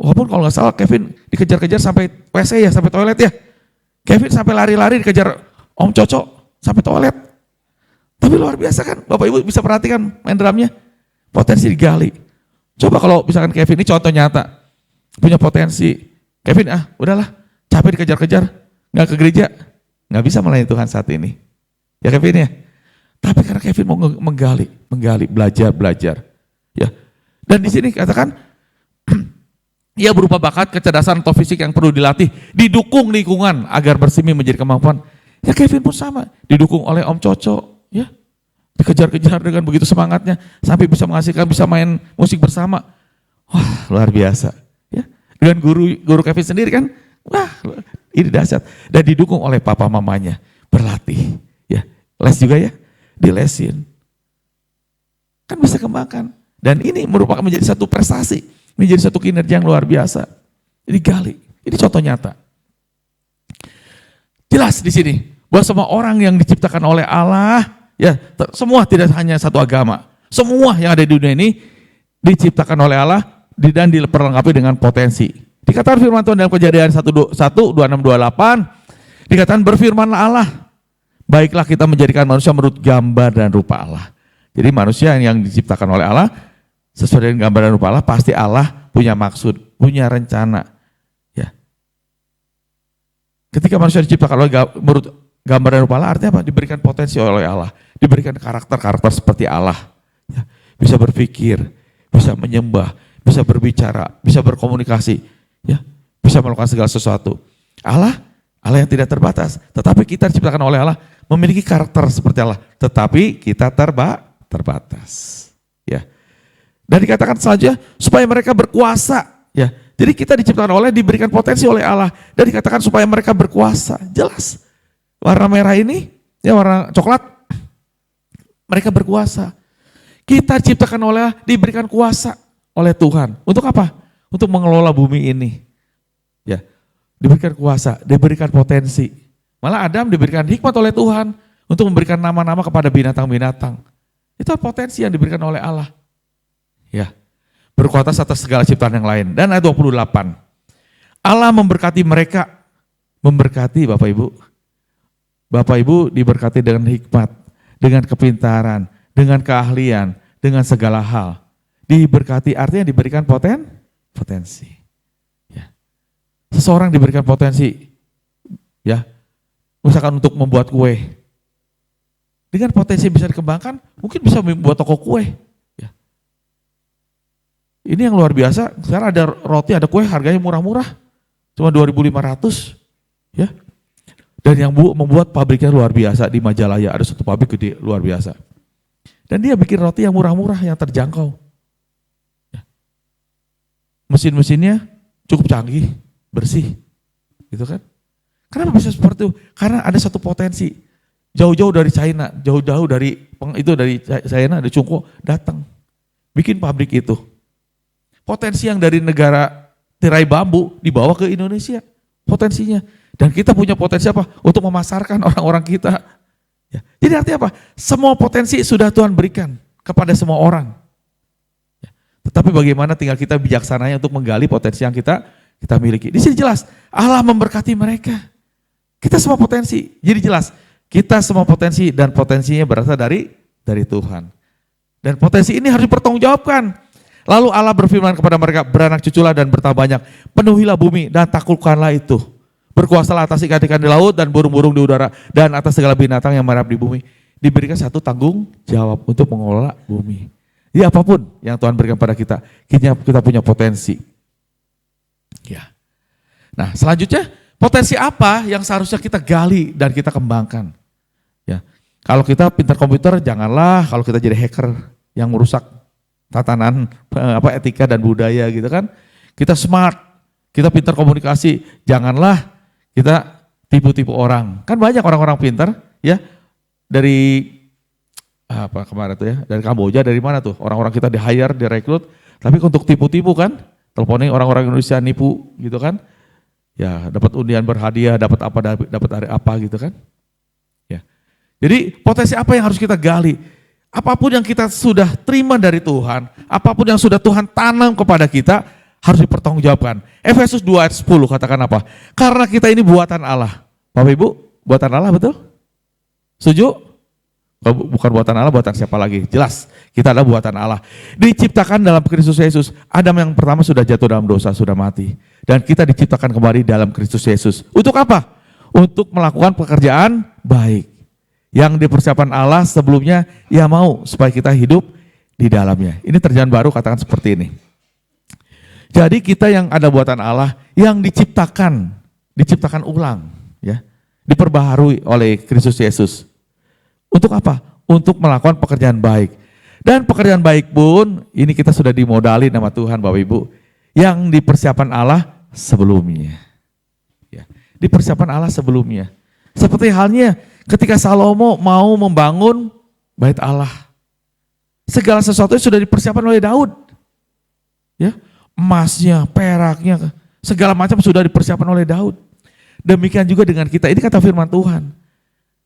Walaupun kalau nggak salah Kevin dikejar-kejar sampai WC ya, sampai toilet ya. Kevin sampai lari-lari dikejar Om Coco sampai toilet. Tapi luar biasa kan, Bapak Ibu bisa perhatikan main drumnya. Potensi digali. Coba kalau misalkan Kevin, ini contoh nyata. Punya potensi. Kevin udahlah capek dikejar-kejar. Nggak ke gereja. Nggak bisa melayani Tuhan saat ini. Ya Kevin ya. Tapi karena Kevin mau menggali, belajar. Ya. Dan di sini katakan, ia berupa bakat, kecerdasan atau fisik yang perlu dilatih, didukung lingkungan agar bersemi menjadi kemampuan. Ya Kevin pun sama, didukung oleh Om Coco, ya dikejar-kejar dengan begitu semangatnya, sampai bisa menghasilkan, bisa main musik bersama. Wah luar biasa. Ya. Dengan guru Kevin sendiri kan, wah ini dahsyat. Dan didukung oleh papa mamanya, berlatih. Ya, les juga ya, dilesin. Kan bisa kembangkan. Dan ini merupakan menjadi satu prestasi. Menjadi satu kinerja yang luar biasa. Jadi gali. Ini contoh nyata. Jelas di sini bahwa semua orang yang diciptakan oleh Allah, ya semua tidak hanya satu agama. Semua yang ada di dunia ini diciptakan oleh Allah dan diperlengkapi dengan potensi. Dikatakan firman Tuhan dalam Kejadian 1:26-28, dikatakan berfirmanlah Allah, baiklah kita menjadikan manusia menurut gambar dan rupa Allah. Jadi manusia yang diciptakan oleh Allah sesuai dengan gambar dan rupa Allah, pasti Allah punya maksud, punya rencana. Ya. Ketika manusia diciptakan menurut gambar dan rupa Allah, artinya apa? Diberikan potensi oleh Allah, diberikan karakter-karakter seperti Allah. Ya. Bisa berpikir, bisa menyembah, bisa berbicara, bisa berkomunikasi, ya, bisa melakukan segala sesuatu. Allah yang tidak terbatas, tetapi kita diciptakan oleh Allah memiliki karakter seperti Allah, tetapi kita terbatas. Ya. Dan dikatakan saja supaya mereka berkuasa, ya. Jadi kita diciptakan oleh, diberikan potensi oleh Allah, dan dikatakan supaya mereka berkuasa. Jelas. Warna merah ini, ya warna coklat, mereka berkuasa. Kita diciptakan oleh, diberikan kuasa oleh Tuhan. Untuk apa? Untuk mengelola bumi ini. Ya. Diberikan kuasa, diberikan potensi. Malah Adam diberikan hikmat oleh Tuhan untuk memberikan nama-nama kepada binatang-binatang. Itu potensi yang diberikan oleh Allah. Ya, berkuasa atas segala ciptaan yang lain. Dan ayat 28, Allah memberkati mereka, memberkati Bapak Ibu. Bapak Ibu diberkati dengan hikmat, dengan kepintaran, dengan keahlian, dengan segala hal. Diberkati artinya diberikan potensi. Ya. Seseorang diberikan potensi, ya, misalkan untuk membuat kue. Dengan potensi yang bisa dikembangkan, mungkin bisa membuat toko kue. Ini yang luar biasa, sekarang ada roti, ada kue harganya murah-murah, cuma 2.500, ya. Dan yang membuat pabriknya luar biasa di Majalaya, ada satu pabrik gede luar biasa. Dan dia bikin roti yang murah-murah, yang terjangkau. Ya. Mesin-mesinnya cukup canggih, bersih, gitu kan. Kenapa bisa seperti itu? Karena ada satu potensi, jauh-jauh dari China, jauh-jauh dari China, dari Cungko, datang, bikin pabrik itu. Potensi yang dari negara tirai bambu dibawa ke Indonesia, potensinya. Dan kita punya potensi apa? Untuk memasarkan orang-orang kita. Ya. Jadi artinya apa? Semua potensi sudah Tuhan berikan kepada semua orang. Ya. Tetapi bagaimana tinggal kita bijaksananya untuk menggali potensi yang kita miliki. Di sini jelas, Allah memberkati mereka. Kita semua potensi, jadi jelas. Kita semua potensi dan potensinya berasal dari Tuhan. Dan potensi ini harus dipertanggungjawabkan. Lalu Allah berfirman kepada mereka, beranak cuculah dan bertambah banyak, penuhilah bumi dan taklukkanlah itu. Berkuasalah atas ikan-ikan di laut dan burung-burung di udara dan atas segala binatang yang merayap di bumi. Diberikan satu tanggung jawab untuk mengelola bumi. Jadi apapun yang Tuhan berikan pada kita punya potensi. Ya. Nah selanjutnya, potensi apa yang seharusnya kita gali dan kita kembangkan? Ya. Kalau kita pintar komputer, janganlah kalau kita jadi hacker yang merusak tatanan etika dan budaya gitu kan. Kita smart, kita pintar komunikasi, janganlah kita tipu-tipu orang. Kan banyak orang-orang pintar ya, dari apa kemarin tuh ya, dari Kamboja, dari mana tuh, orang-orang kita di-hire, direkrut, tapi untuk tipu-tipu kan, teleponin orang-orang Indonesia nipu gitu kan, ya dapat undian berhadiah, dapat hari apa gitu kan, ya. Jadi potensi apa yang harus kita gali? Apapun yang kita sudah terima dari Tuhan, apapun yang sudah Tuhan tanam kepada kita, harus dipertanggungjawabkan. Efesus 2 ayat 10 katakan apa? Karena kita ini buatan Allah. Bapak Ibu, buatan Allah betul? Setuju? Bukan buatan Allah, buatan siapa lagi? Jelas, kita adalah buatan Allah. Diciptakan dalam Kristus Yesus. Adam yang pertama sudah jatuh dalam dosa, sudah mati. Dan kita diciptakan kembali dalam Kristus Yesus. Untuk apa? Untuk melakukan pekerjaan baik. Yang dipersiapkan Allah sebelumnya, Ia mau supaya kita hidup di dalamnya. Ini terjemahan baru katakan seperti ini. Jadi kita yang ada buatan Allah, yang diciptakan ulang, ya, diperbaharui oleh Kristus Yesus. Untuk apa? Untuk melakukan pekerjaan baik. Dan pekerjaan baik pun, ini kita sudah dimodali nama Tuhan Bapak Ibu, yang dipersiapkan Allah sebelumnya. Ya, dipersiapkan Allah sebelumnya. Seperti halnya ketika Salomo mau membangun bait Allah. Segala sesuatu sudah dipersiapkan oleh Daud. Ya, emasnya, peraknya, segala macam sudah dipersiapkan oleh Daud. Demikian juga dengan kita, ini kata firman Tuhan.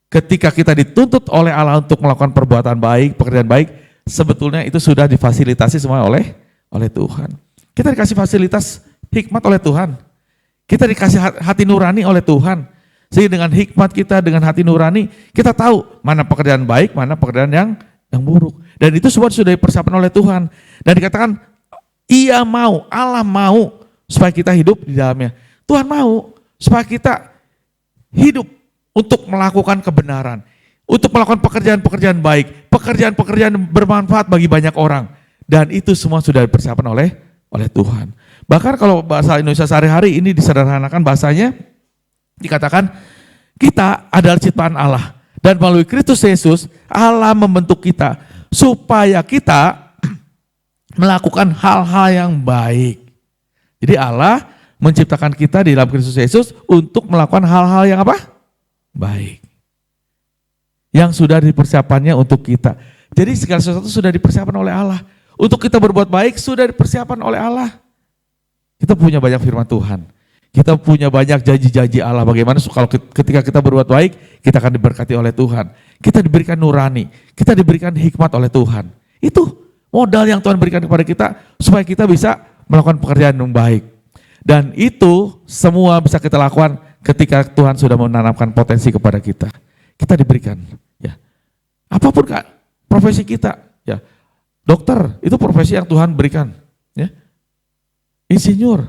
Ketika kita dituntut oleh Allah untuk melakukan perbuatan baik, pekerjaan baik, sebetulnya itu sudah difasilitasi semua oleh Tuhan. Kita dikasih fasilitas hikmat oleh Tuhan. Kita dikasih hati nurani oleh Tuhan. Sehingga dengan hikmat kita, dengan hati nurani, kita tahu mana pekerjaan baik, mana pekerjaan yang buruk. Dan itu semua sudah dipersiapkan oleh Tuhan. Dan dikatakan, Ia mau, Allah mau supaya kita hidup di dalamnya. Tuhan mau supaya kita hidup untuk melakukan kebenaran, untuk melakukan pekerjaan-pekerjaan baik, pekerjaan-pekerjaan bermanfaat bagi banyak orang. Dan itu semua sudah dipersiapkan oleh Tuhan. Bahkan kalau bahasa Indonesia sehari-hari ini disederhanakan bahasanya, dikatakan kita adalah ciptaan Allah. Dan melalui Kristus Yesus, Allah membentuk kita supaya kita melakukan hal-hal yang baik. Jadi Allah menciptakan kita di dalam Kristus Yesus untuk melakukan hal-hal yang apa? Baik. Yang sudah dipersiapannya untuk kita. Jadi segala sesuatu sudah dipersiapkan oleh Allah. Untuk kita berbuat baik sudah dipersiapkan oleh Allah. Kita punya banyak firman Tuhan. Kita punya banyak janji-janji Allah. Bagaimana kalau ketika kita berbuat baik, kita akan diberkati oleh Tuhan. Kita diberikan nurani. Kita diberikan hikmat oleh Tuhan. Itu modal yang Tuhan berikan kepada kita supaya kita bisa melakukan pekerjaan yang baik. Dan itu semua bisa kita lakukan ketika Tuhan sudah menanamkan potensi kepada kita. Kita diberikan, ya. Apapun Kak, profesi kita, ya. Dokter, itu profesi yang Tuhan berikan, ya. Insinyur,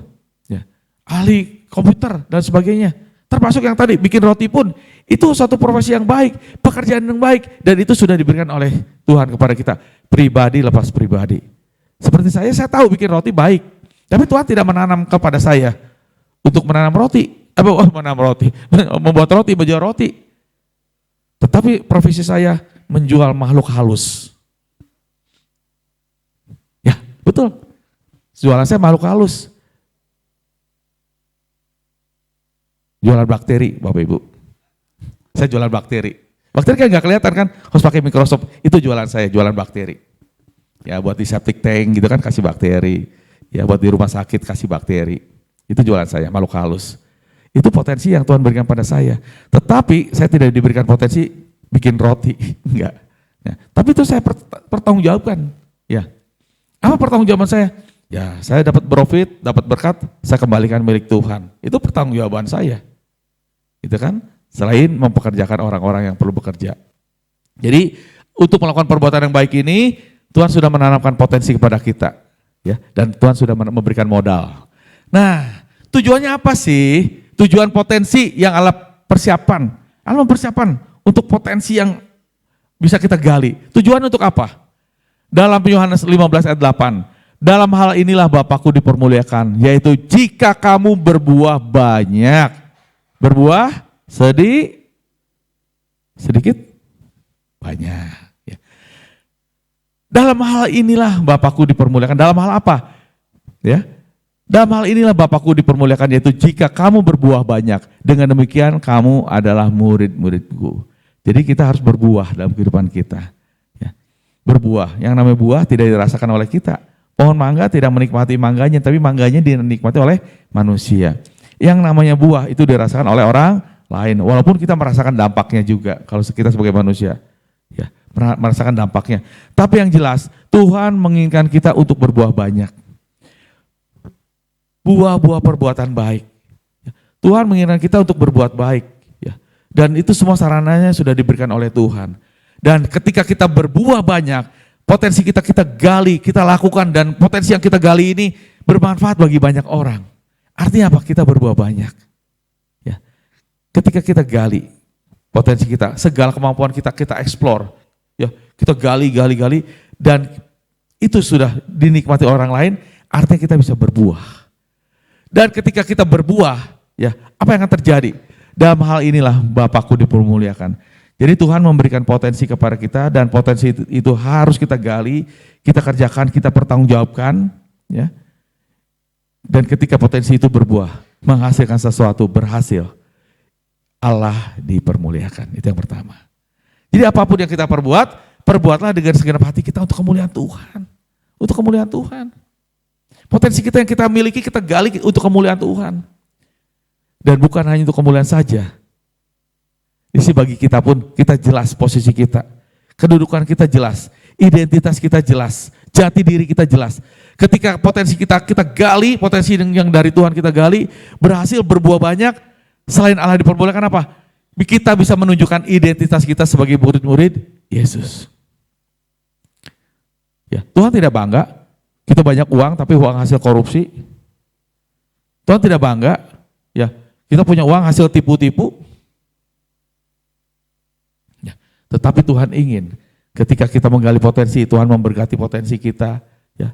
ya. Ahli komputer dan sebagainya. Termasuk yang tadi bikin roti pun, itu satu profesi yang baik, pekerjaan yang baik, dan itu sudah diberikan oleh Tuhan kepada kita. Pribadi lepas pribadi. Seperti saya tahu bikin roti baik, tapi Tuhan tidak menanam kepada saya untuk menanam roti. Membuat roti, menjual roti. Tetapi profesi saya menjual makhluk halus. Ya, betul. Jualan saya makhluk halus. Jualan bakteri, Bapak Ibu. Saya jualan bakteri. Bakteri kan nggak kelihatan kan, harus pakai mikroskop. Itu jualan saya, jualan bakteri. Ya buat di septic tank gitu kan kasih bakteri. Ya buat di rumah sakit kasih bakteri. Itu jualan saya, makhluk halus. Itu potensi yang Tuhan berikan pada saya. Tetapi saya tidak diberikan potensi bikin roti, enggak. Ya, tapi itu saya pertanggungjawabkan. Ya. Apa pertanggungjawaban saya? Ya, saya dapat profit, dapat berkat, saya kembalikan milik Tuhan. Itu pertanggungjawaban saya. Itu kan? Selain mempekerjakan orang-orang yang perlu bekerja. Jadi, untuk melakukan perbuatan yang baik ini, Tuhan sudah menanamkan potensi kepada kita. Ya, dan Tuhan sudah memberikan modal. Nah, tujuannya apa sih? Tujuan potensi yang Allah persiapan. Allah mempersiapkan untuk potensi yang bisa kita gali. Tujuan untuk apa? Dalam Yohanes 15 ayat 8. Dalam hal inilah Bapakku dipermuliakan, yaitu jika kamu berbuah banyak. Berbuah sedikit? Banyak. Ya. Dalam hal inilah Bapakku dipermuliakan. Dalam hal apa? Ya. Dalam hal inilah Bapakku dipermuliakan, yaitu jika kamu berbuah banyak. Dengan demikian kamu adalah murid-muridku. Jadi kita harus berbuah dalam kehidupan kita. Ya. Berbuah, yang namanya buah tidak dirasakan oleh kita. Pohon mangga tidak menikmati mangganya, tapi mangganya dinikmati oleh manusia. Yang namanya buah itu dirasakan oleh orang lain, walaupun kita merasakan dampaknya juga kalau kita sebagai manusia. Ya, merasakan dampaknya. Tapi yang jelas, Tuhan menginginkan kita untuk berbuah banyak. Buah-buah perbuatan baik. Tuhan menginginkan kita untuk berbuat baik. Ya. Dan itu semua sarananya sudah diberikan oleh Tuhan. Dan ketika kita berbuah banyak, potensi kita gali, kita lakukan, dan potensi yang kita gali ini bermanfaat bagi banyak orang. Artinya apa? Kita berbuah banyak. Ya. Ketika kita gali potensi kita, segala kemampuan kita explore. Ya. Kita gali, dan itu sudah dinikmati orang lain, artinya kita bisa berbuah. Dan ketika kita berbuah, ya, apa yang akan terjadi? Dalam hal inilah Bapakku dipermuliakan. Jadi Tuhan memberikan potensi kepada kita, dan potensi itu harus kita gali, kita kerjakan, kita pertanggungjawabkan, ya. Dan ketika potensi itu berbuah, menghasilkan sesuatu, berhasil, Allah dipermuliakan. Itu yang pertama. Jadi apapun yang kita perbuatlah dengan segenap hati kita untuk kemuliaan Tuhan. Untuk kemuliaan Tuhan. Potensi kita yang kita miliki, kita gali untuk kemuliaan Tuhan. Dan bukan hanya untuk kemuliaan saja. Isi bagi kita pun, kita jelas posisi kita. Kedudukan kita jelas, identitas kita jelas, jati diri kita jelas. Ketika potensi kita gali, potensi yang dari Tuhan kita gali, berhasil berbuah banyak, selain Allah diperbolehkan apa? Kita bisa menunjukkan identitas kita sebagai murid-murid Yesus. Ya, Tuhan tidak bangga kita banyak uang tapi uang hasil korupsi. Tuhan tidak bangga, ya, kita punya uang hasil tipu-tipu. Ya, tetapi Tuhan ingin ketika kita menggali potensi, Tuhan memberkati potensi kita, ya.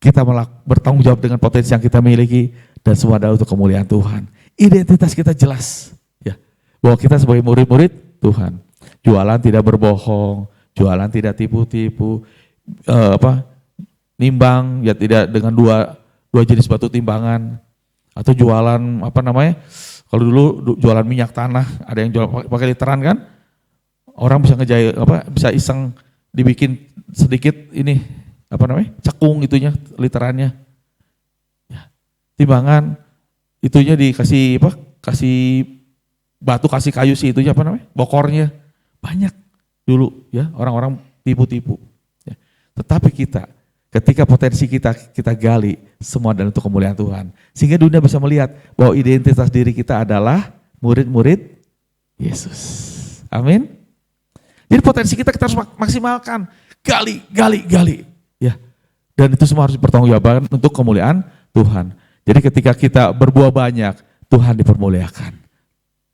Kita bertanggung jawab dengan potensi yang kita miliki, dan semua adalah untuk kemuliaan Tuhan. Identitas kita jelas, ya, bahwa kita sebagai murid-murid Tuhan. Jualan tidak berbohong, jualan tidak tipu-tipu, nimbang ya tidak dengan dua jenis batu timbangan, atau jualan kalau dulu jualan minyak tanah, ada yang jual pakai literan kan, orang bisa bisa iseng dibikin sedikit ini cekung itunya literannya, ya. Timbangan itunya dikasih kasih batu, kasih kayu sih itunya bokornya banyak dulu, ya, orang-orang tipu-tipu, ya. Tetapi kita ketika potensi kita gali, semua adalah untuk kemuliaan Tuhan. Sehingga dunia bisa melihat bahwa identitas diri kita adalah murid-murid Yesus. Amin. Jadi potensi kita harus maksimalkan. Gali. Ya. Dan itu semua harus dipertanggungjawabkan untuk kemuliaan Tuhan. Jadi ketika kita berbuah banyak, Tuhan dipermuliakan.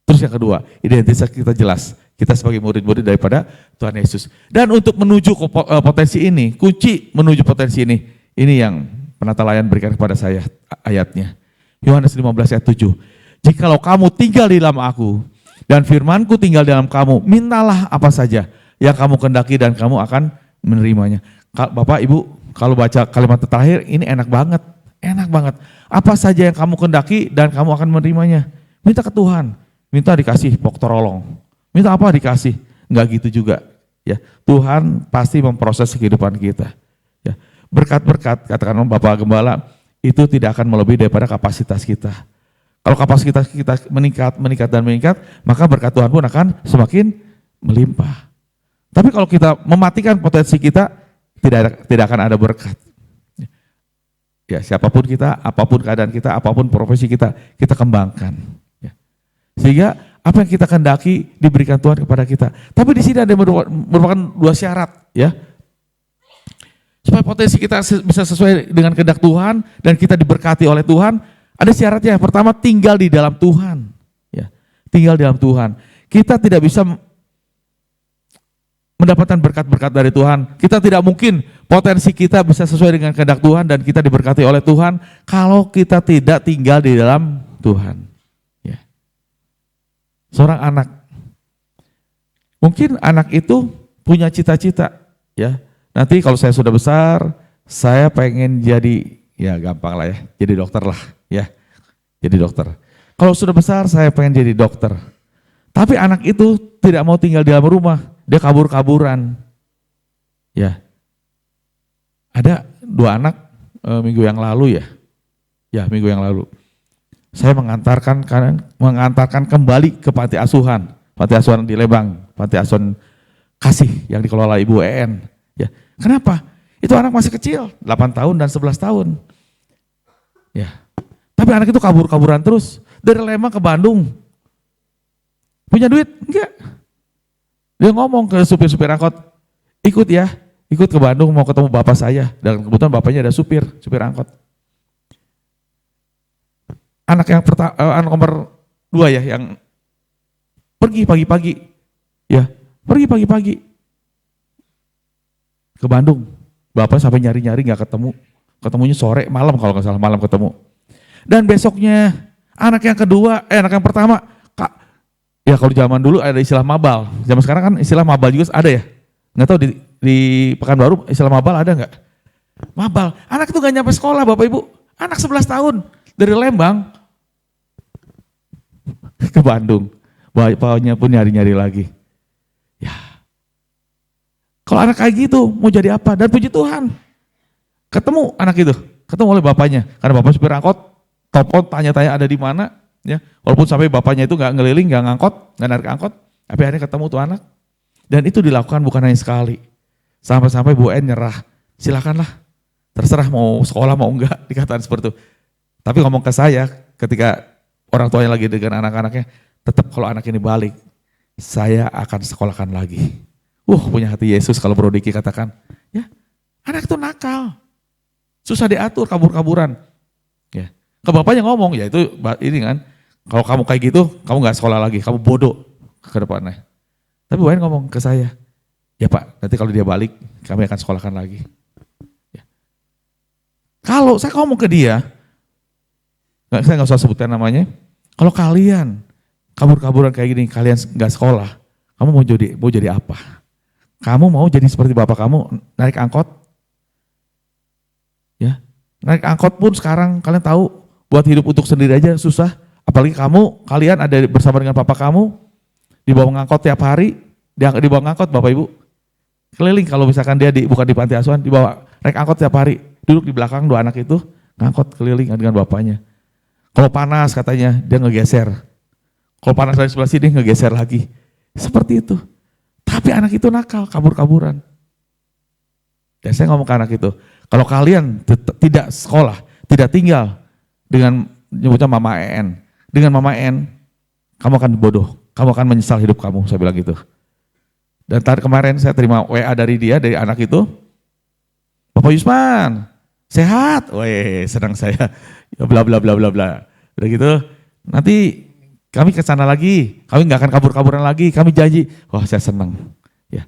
Terus yang kedua, identitas kita jelas. Kita sebagai murid-murid daripada Tuhan Yesus. Dan untuk menuju ke potensi ini, kunci menuju potensi ini yang penata layan berikan kepada saya ayatnya. Yohanes 15 ayat 7. Jikalau kamu tinggal di dalam aku, dan firmanku tinggal dalam kamu, mintalah apa saja yang kamu kehendaki dan kamu akan menerimanya. Bapak, Ibu, kalau baca kalimat terakhir, ini enak banget. Apa saja yang kamu kehendaki dan kamu akan menerimanya. Minta ke Tuhan, minta dikasih pok torolong. Minta apa dikasih, enggak gitu juga, ya. Tuhan pasti memproses kehidupan kita, ya. Berkat-berkat, katakan Bapak Gembala, itu tidak akan melebihi daripada kapasitas kita. Kalau kapasitas kita meningkat, maka berkat Tuhan pun akan semakin melimpah. Tapi kalau kita mematikan potensi kita, tidak akan ada berkat. Ya, siapapun kita, apapun keadaan kita, apapun profesi kita kembangkan. Ya. Sehingga apa yang kita kehendaki diberikan Tuhan kepada kita. Tapi di sini ada merupakan dua syarat, ya. Supaya potensi kita bisa sesuai dengan kehendak Tuhan dan kita diberkati oleh Tuhan, ada syaratnya. Pertama, tinggal di dalam Tuhan, ya. Tinggal di dalam Tuhan. Kita tidak bisa mendapatkan berkat-berkat dari Tuhan. Kita tidak mungkin potensi kita bisa sesuai dengan kehendak Tuhan dan kita diberkati oleh Tuhan kalau kita tidak tinggal di dalam Tuhan. Seorang anak, mungkin anak itu punya cita-cita, ya. Nanti kalau saya sudah besar, saya pengen jadi ya gampang lah ya, jadi dokter lah ya. Jadi dokter. Kalau sudah besar saya pengen jadi dokter. Tapi anak itu tidak mau tinggal di dalam rumah, dia kabur-kaburan. Ya. Ada 2 anak minggu yang lalu ya. Ya, minggu yang lalu. Saya mengantarkan kembali ke panti asuhan di Lembang, panti asuhan Kasih yang dikelola Ibu EN. Ya. Kenapa? Itu anak masih kecil, 8 tahun dan 11 tahun. Ya. Tapi anak itu kabur-kaburan terus dari Lembang ke Bandung. Punya duit? Enggak. Dia ngomong ke supir-supir angkot, ikut ya, ikut ke Bandung mau ketemu bapak saya. Dan kebetulan bapaknya ada supir angkot. Anak yang anak nomor 2 ya, yang pergi pagi-pagi, ya, pergi pagi-pagi ke Bandung. Bapak sampai nyari-nyari nggak ketemu, ketemunya sore, malam kalau nggak salah, malam ketemu. Dan besoknya anak yang kedua, anak yang pertama, Kak, ya kalau zaman dulu ada istilah mabal, zaman sekarang kan istilah mabal juga ada ya. Nggak tahu di Pekanbaru istilah mabal ada nggak? Mabal, anak itu nggak nyampe sekolah Bapak Ibu, anak 11 tahun dari Lembang ke Bandung, bapaknya pun nyari-nyari lagi. Ya, kalau anak kayak gitu mau jadi apa? Dan puji Tuhan, ketemu anak itu, ketemu oleh bapaknya, karena bapak supir angkot, telepon tanya-tanya ada di mana, ya, walaupun sampai bapaknya itu nggak ngeliling, nggak ngangkot, nggak narik angkot, tapi akhirnya ketemu tuh anak. Dan itu dilakukan bukan hanya sekali, sampai-sampai Bu En nyerah, silakanlah, terserah mau sekolah mau enggak, dikatakan seperti itu. Tapi ngomong ke saya, ketika orang tuanya lagi dengan anak-anaknya, tetap kalau anak ini balik, saya akan sekolahkan lagi. Punya hati Yesus kalau Bro Diki katakan, ya, anak itu nakal, susah diatur, kabur-kaburan. Ya, ke bapaknya ngomong, ya itu ini kan, kalau kamu kayak gitu, kamu nggak sekolah lagi, kamu bodoh ke depannya. Tapi Bu En ngomong ke saya, ya Pak, nanti kalau dia balik, kami akan sekolahkan lagi. Ya. Kalau saya ngomong ke dia, saya nggak usah sebutkan namanya, kalau kalian kabur-kaburan kayak gini, kalian nggak sekolah, kamu mau jadi apa? Kamu mau jadi seperti bapak kamu, naik angkot? Ya, naik angkot pun sekarang kalian tahu, buat hidup untuk sendiri aja susah. Apalagi kalian ada bersama dengan papa kamu, dibawa ngangkot tiap hari, dibawa ngangkot Bapak Ibu. Keliling kalau misalkan dia bukan di panti asuhan, dibawa naik angkot tiap hari, duduk di belakang 2 anak itu, ngangkot keliling dengan bapaknya. Kalau panas katanya dia ngegeser. Kalau panas dari sebelah sini ngegeser lagi. Seperti itu. Tapi anak itu nakal, kabur-kaburan. Dan saya ngomong ke anak itu, kalau kalian tidak sekolah, tidak tinggal dengan nyebutnya Mama En, dengan Mama En, kamu akan bodoh, kamu akan menyesal hidup kamu, saya bilang gitu. Dan kemarin saya terima WA dari dia, dari anak itu, Bapak Yusman, sehat, weh senang saya, ya bla bla bla bla bla. Udah gitu, nanti kami ke sana lagi, kami nggak akan kabur-kaburan lagi, kami janji. Wah saya senang. Ya.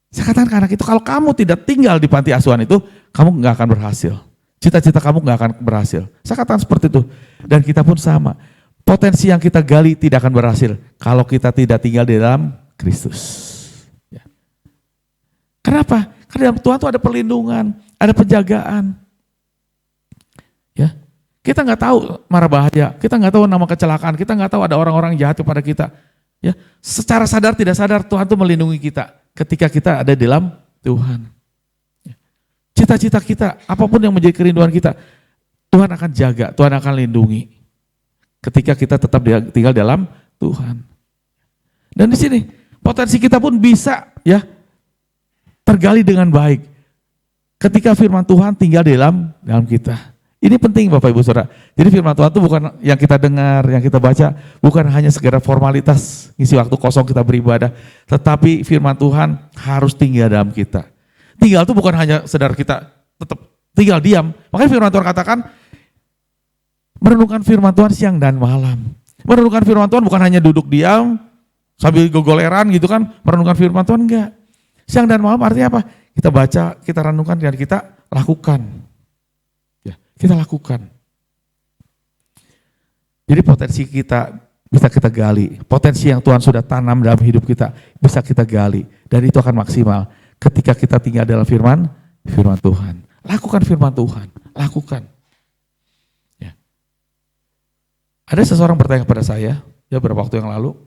Saya katakan ke anak itu, kalau kamu tidak tinggal di panti asuhan itu, kamu nggak akan berhasil. Cita-cita kamu nggak akan berhasil. Saya katakan seperti itu. Dan kita pun sama. Potensi yang kita gali tidak akan berhasil kalau kita tidak tinggal di dalam Kristus. Ya. Kenapa? Karena dalam Tuhan itu ada perlindungan, ada penjagaan. Ya. Kita nggak tahu mara bahaya, kita nggak tahu nama kecelakaan, kita nggak tahu ada orang-orang jahat kepada kita. Ya, secara sadar tidak sadar Tuhan itu melindungi kita ketika kita ada di dalam Tuhan. Ya. Cita-cita kita, apapun yang menjadi kerinduan kita, Tuhan akan jaga, Tuhan akan lindungi. Ketika kita tetap tinggal dalam Tuhan. Dan di sini potensi kita pun bisa ya tergali dengan baik. Ketika firman Tuhan tinggal di dalam kita. Ini penting Bapak Ibu Saudara. Jadi firman Tuhan itu bukan yang kita dengar, yang kita baca, bukan hanya segera formalitas, ngisi waktu kosong kita beribadah, tetapi firman Tuhan harus tinggal dalam kita. Tinggal itu bukan hanya sedar kita tetap tinggal diam. Makanya firman Tuhan katakan, merenungkan firman Tuhan siang dan malam. Merenungkan firman Tuhan bukan hanya duduk diam, sambil gogoleran gitu kan, merenungkan firman Tuhan enggak. Siang dan malam artinya apa? Kita baca, kita renungkan, dan kita lakukan. Kita lakukan. Jadi potensi kita bisa kita gali. Potensi yang Tuhan sudah tanam dalam hidup kita bisa kita gali. Dan itu akan maksimal ketika kita tinggal dalam firman Tuhan. Lakukan firman Tuhan. Lakukan. Ada seseorang bertanya kepada saya, ya beberapa waktu yang lalu,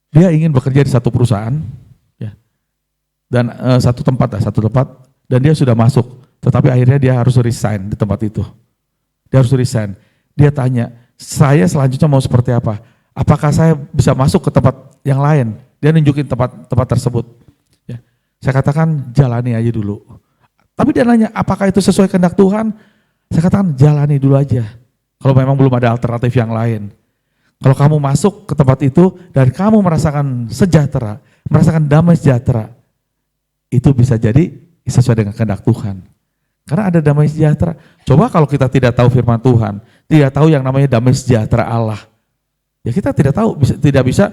dia ingin bekerja di satu perusahaan, ya, dan satu tempat, dan dia sudah masuk, tetapi akhirnya dia harus resign di tempat itu. Dia harus resign. Dia tanya, saya selanjutnya mau seperti apa? Apakah saya bisa masuk ke tempat yang lain? Dia nunjukin tempat tersebut. Ya. Saya katakan jalani aja dulu. Tapi dia nanya, apakah itu sesuai kehendak Tuhan? Saya katakan jalani dulu aja. Kalau memang belum ada alternatif yang lain. Kalau kamu masuk ke tempat itu dan kamu merasakan sejahtera, merasakan damai sejahtera, itu bisa jadi sesuai dengan kehendak Tuhan. Karena ada damai sejahtera. Coba kalau kita tidak tahu firman Tuhan, tidak tahu yang namanya damai sejahtera Allah, ya kita tidak bisa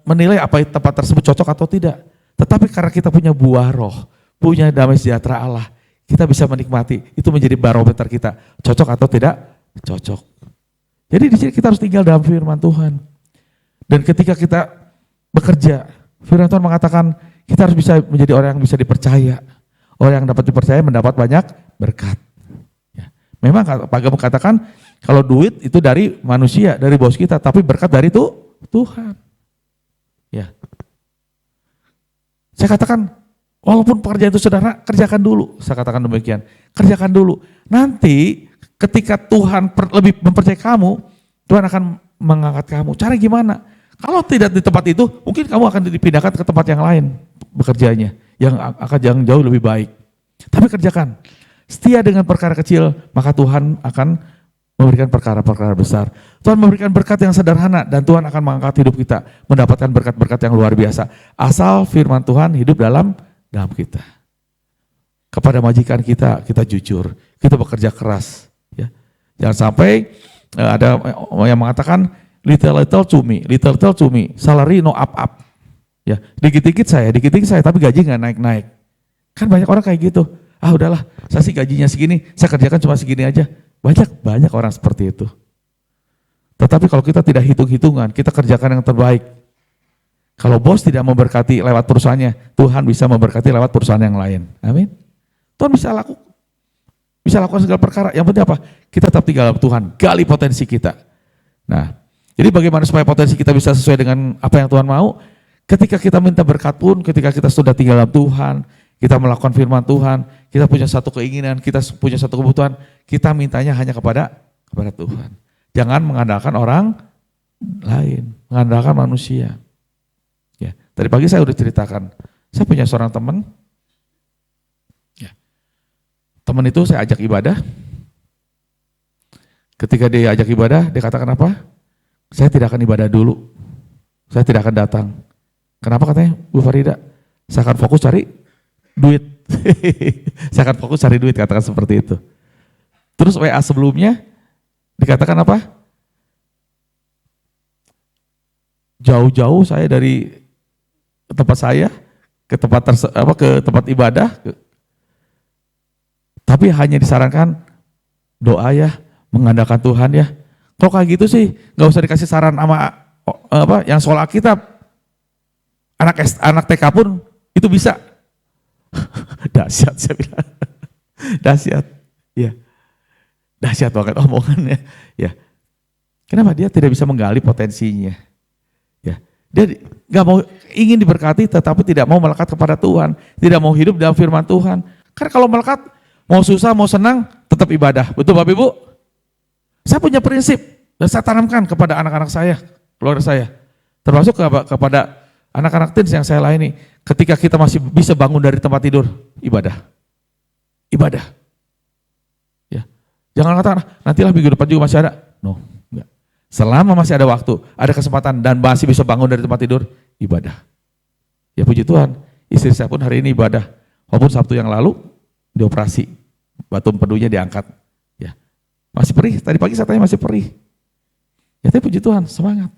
menilai apa tempat tersebut cocok atau tidak. Tetapi karena kita punya buah roh, punya damai sejahtera Allah, kita bisa menikmati. Itu menjadi barometer kita, cocok atau tidak cocok. Jadi di sini kita harus tinggal dalam firman Tuhan. Dan ketika kita bekerja, firman Tuhan mengatakan kita harus bisa menjadi orang yang bisa dipercaya. Orang yang dapat dipercaya mendapat banyak berkat. Ya. Memang Pak Agam katakan kalau duit itu dari manusia, dari bos kita, tapi berkat dari Tuhan. Ya. Saya katakan walaupun pekerjaan itu sederhana, kerjakan dulu. Saya katakan demikian, kerjakan dulu. Nanti ketika Tuhan lebih mempercayai kamu, Tuhan akan mengangkat kamu. Cara gimana? Kalau tidak di tempat itu, mungkin kamu akan dipindahkan ke tempat yang lain bekerjanya, yang akan jauh lebih baik. Tapi kerjakan. Setia dengan perkara kecil, maka Tuhan akan memberikan perkara-perkara besar. Tuhan memberikan berkat yang sederhana dan Tuhan akan mengangkat hidup kita, mendapatkan berkat-berkat yang luar biasa. Asal firman Tuhan hidup dalam kita. Kepada majikan kita jujur, kita bekerja keras. Ya. Jangan sampai ada yang mengatakan little to me, salary no up. Ya, dikit-dikit saya, tapi gaji nggak naik-naik. Kan banyak orang kayak gitu. Ah udahlah, saya sih gajinya segini, saya kerjakan cuma segini aja. Banyak orang seperti itu. Tetapi kalau kita tidak hitung-hitungan, kita kerjakan yang terbaik. Kalau bos tidak memberkati lewat perusahaannya, Tuhan bisa memberkati lewat perusahaan yang lain. Amin. Tuhan bisa lakukan segala perkara. Yang penting apa? Kita tetap tinggal dalam Tuhan, gali potensi kita. Nah, jadi bagaimana supaya potensi kita bisa sesuai dengan apa yang Tuhan mau? Ketika kita minta berkat pun, ketika kita sudah tinggal dalam Tuhan, kita melakukan firman Tuhan, kita punya satu keinginan, kita punya satu kebutuhan, kita mintanya hanya kepada Tuhan. Jangan mengandalkan orang lain, mengandalkan manusia. Ya, tadi pagi saya udah ceritakan, saya punya seorang teman, ya, teman itu saya ajak ibadah. Ketika dia ajak ibadah, dia katakan apa? Saya tidak akan ibadah dulu, saya tidak akan datang. Kenapa katanya, Bu Farida? Saya akan fokus cari duit. Saya akan fokus cari duit, katakan seperti itu. Terus WA sebelumnya dikatakan apa? Jauh-jauh saya dari tempat saya ke tempat ibadah, tapi hanya disarankan doa ya, mengandalkan Tuhan ya. Kalau kayak gitu sih nggak usah dikasih saran sama yang sekolah Alkitab. Anak TK pun itu bisa. Dahsyat saya bilang. Dahsyat. Ya. Dahsyat banget omongannya. Ya. Kenapa dia tidak bisa menggali potensinya? Ya. Dia nggak mau, ingin diberkati tetapi tidak mau melekat kepada Tuhan, tidak mau hidup dalam firman Tuhan. Karena kalau melekat, mau susah mau senang tetap ibadah. Betul Bapak Ibu? Saya punya prinsip dan saya tanamkan kepada anak-anak saya, keluarga saya, termasuk kepada anak-anak teens yang saya layani. Ketika kita masih bisa bangun dari tempat tidur, ibadah. Ya. Jangan katakan nantilah minggu depan juga masih ada. No, enggak. Selama masih ada waktu, ada kesempatan dan masih bisa bangun dari tempat tidur, ibadah. Ya puji Tuhan, istri saya pun hari ini ibadah. Walaupun Sabtu yang lalu dioperasi, batu empedunya diangkat. Ya. Masih perih, tadi pagi saya tanya masih perih. Ya tapi puji Tuhan, semangat.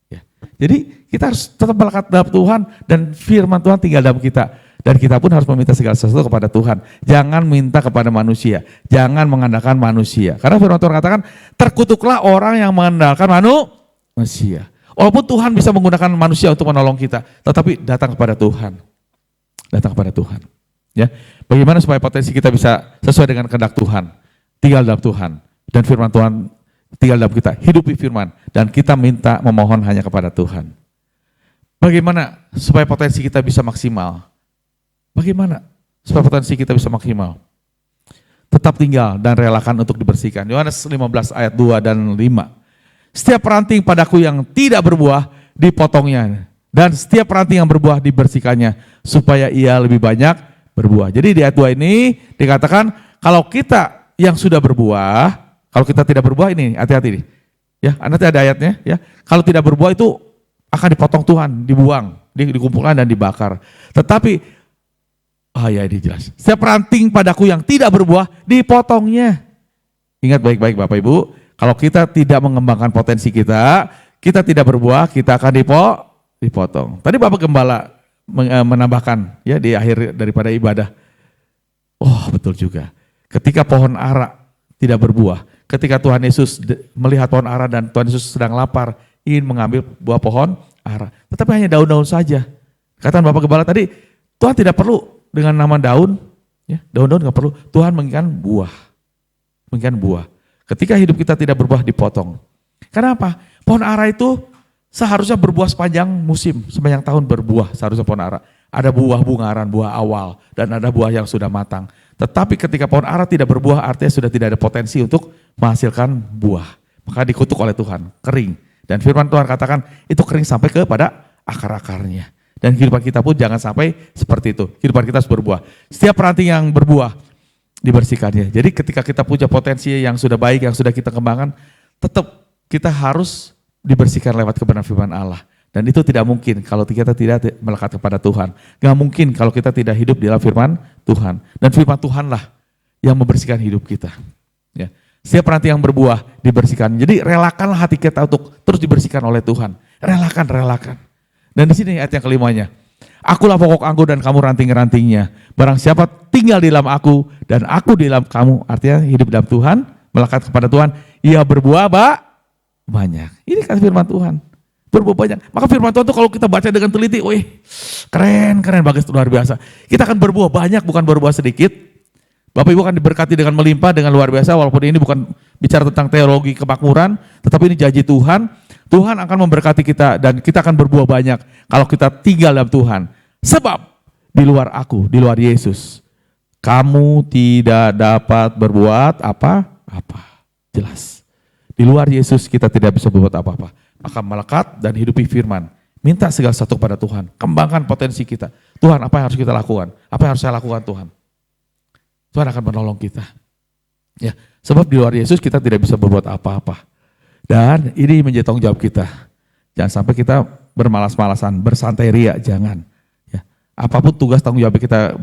Ya. Jadi kita harus tetap melekat dalam Tuhan dan firman Tuhan tinggal dalam kita. Dan kita pun harus meminta segala sesuatu kepada Tuhan. Jangan minta kepada manusia, jangan mengandalkan manusia. Karena firman Tuhan katakan, terkutuklah orang yang mengandalkan manusia. Walaupun Tuhan bisa menggunakan manusia untuk menolong kita, tetapi datang kepada Tuhan. Datang kepada Tuhan. Ya. Bagaimana supaya potensi kita bisa sesuai dengan kehendak Tuhan? tinggal dalam Tuhan. Dan firman Tuhan tinggal dalam kita, hidupi firman. Dan kita minta memohon hanya kepada Tuhan. Bagaimana supaya potensi kita bisa maksimal? Bagaimana supaya potensi kita bisa maksimal? Tetap tinggal dan relakan untuk dibersihkan. Yohanes 15 ayat 2 dan 5. Setiap ranting padaku yang tidak berbuah, dipotongnya. Dan setiap ranting yang berbuah, dibersihkannya. Supaya ia lebih banyak berbuah. Jadi di ayat 2 ini dikatakan, kalau kita yang sudah berbuah, kalau kita tidak berbuah ini, hati-hati nih. Ya, nanti ada ayatnya. Ya, kalau tidak berbuah itu akan dipotong Tuhan, dibuang, dikumpulkan dan dibakar. Tetapi ya ini jelas. Setiap ranting padaku yang tidak berbuah, dipotongnya. Ingat baik-baik Bapak Ibu, kalau kita tidak mengembangkan potensi kita, kita tidak berbuah, kita akan dipotong. Tadi Bapak Gembala menambahkan ya di akhir daripada ibadah. Oh betul juga. Ketika pohon ara tidak berbuah, ketika Tuhan Yesus melihat pohon ara dan Tuhan Yesus sedang lapar, ingin mengambil buah pohon ara. Tetapi hanya daun-daun saja. Kata Bapak Gembala tadi, Tuhan tidak perlu dengan nama daun, ya, daun-daun nggak perlu. Tuhan menginginkan buah. Ketika hidup kita tidak berbuah, dipotong. Kenapa? Pohon ara itu seharusnya berbuah sepanjang musim, sepanjang tahun berbuah seharusnya pohon ara. Ada buah bungaran, buah awal, dan ada buah yang sudah matang. Tetapi ketika pohon ara tidak berbuah, artinya sudah tidak ada potensi untuk menghasilkan buah. Maka dikutuk oleh Tuhan, kering. Dan firman Tuhan katakan, itu kering sampai kepada akar-akarnya. Dan kehidupan kita pun jangan sampai seperti itu. Kehidupan kita harus berbuah. Setiap ranting yang berbuah, dibersihkannya. Jadi ketika kita punya potensi yang sudah baik, yang sudah kita kembangkan, tetap kita harus dibersihkan lewat kebenaran firman Allah. Dan itu tidak mungkin kalau kita tidak melekat kepada Tuhan. Gak mungkin kalau kita tidak hidup di dalam firman Tuhan. Dan firman Tuhanlah yang membersihkan hidup kita. Ya. Setiap ranting yang berbuah, dibersihkan. Jadi relakanlah hati kita untuk terus dibersihkan oleh Tuhan. Relakan. Dan di sini ayat yang kelimanya, akulah pokok anggur dan kamu ranting-rantingnya. Barang siapa tinggal di dalam aku dan aku di dalam kamu, artinya hidup dalam Tuhan, melekat kepada Tuhan, ia berbuah banyak. Ini kan firman Tuhan, berbuah banyak. Maka firman Tuhan itu kalau kita baca dengan teliti, wih keren, bagus, luar biasa. Kita akan berbuah banyak, bukan berbuah sedikit. Bapak Ibu akan diberkati dengan melimpah, dengan luar biasa, walaupun ini bukan bicara tentang teologi kemakmuran, tetapi ini janji Tuhan. Tuhan akan memberkati kita dan kita akan berbuah banyak kalau kita tinggal dalam Tuhan. Sebab di luar aku, di luar Yesus, kamu tidak dapat berbuat apa-apa. Jelas. Di luar Yesus kita tidak bisa berbuat apa-apa. Maka melekat dan hidupi firman. Minta segala sesuatu kepada Tuhan. Kembangkan potensi kita. Tuhan, apa yang harus kita lakukan? Apa yang harus saya lakukan Tuhan? Tuhan akan menolong kita. Ya, sebab di luar Yesus kita tidak bisa berbuat apa-apa. Dan ini menjadi tanggung jawab kita. Jangan sampai kita bermalas-malasan, bersantai ria, jangan. Ya. Apapun tugas tanggung jawab kita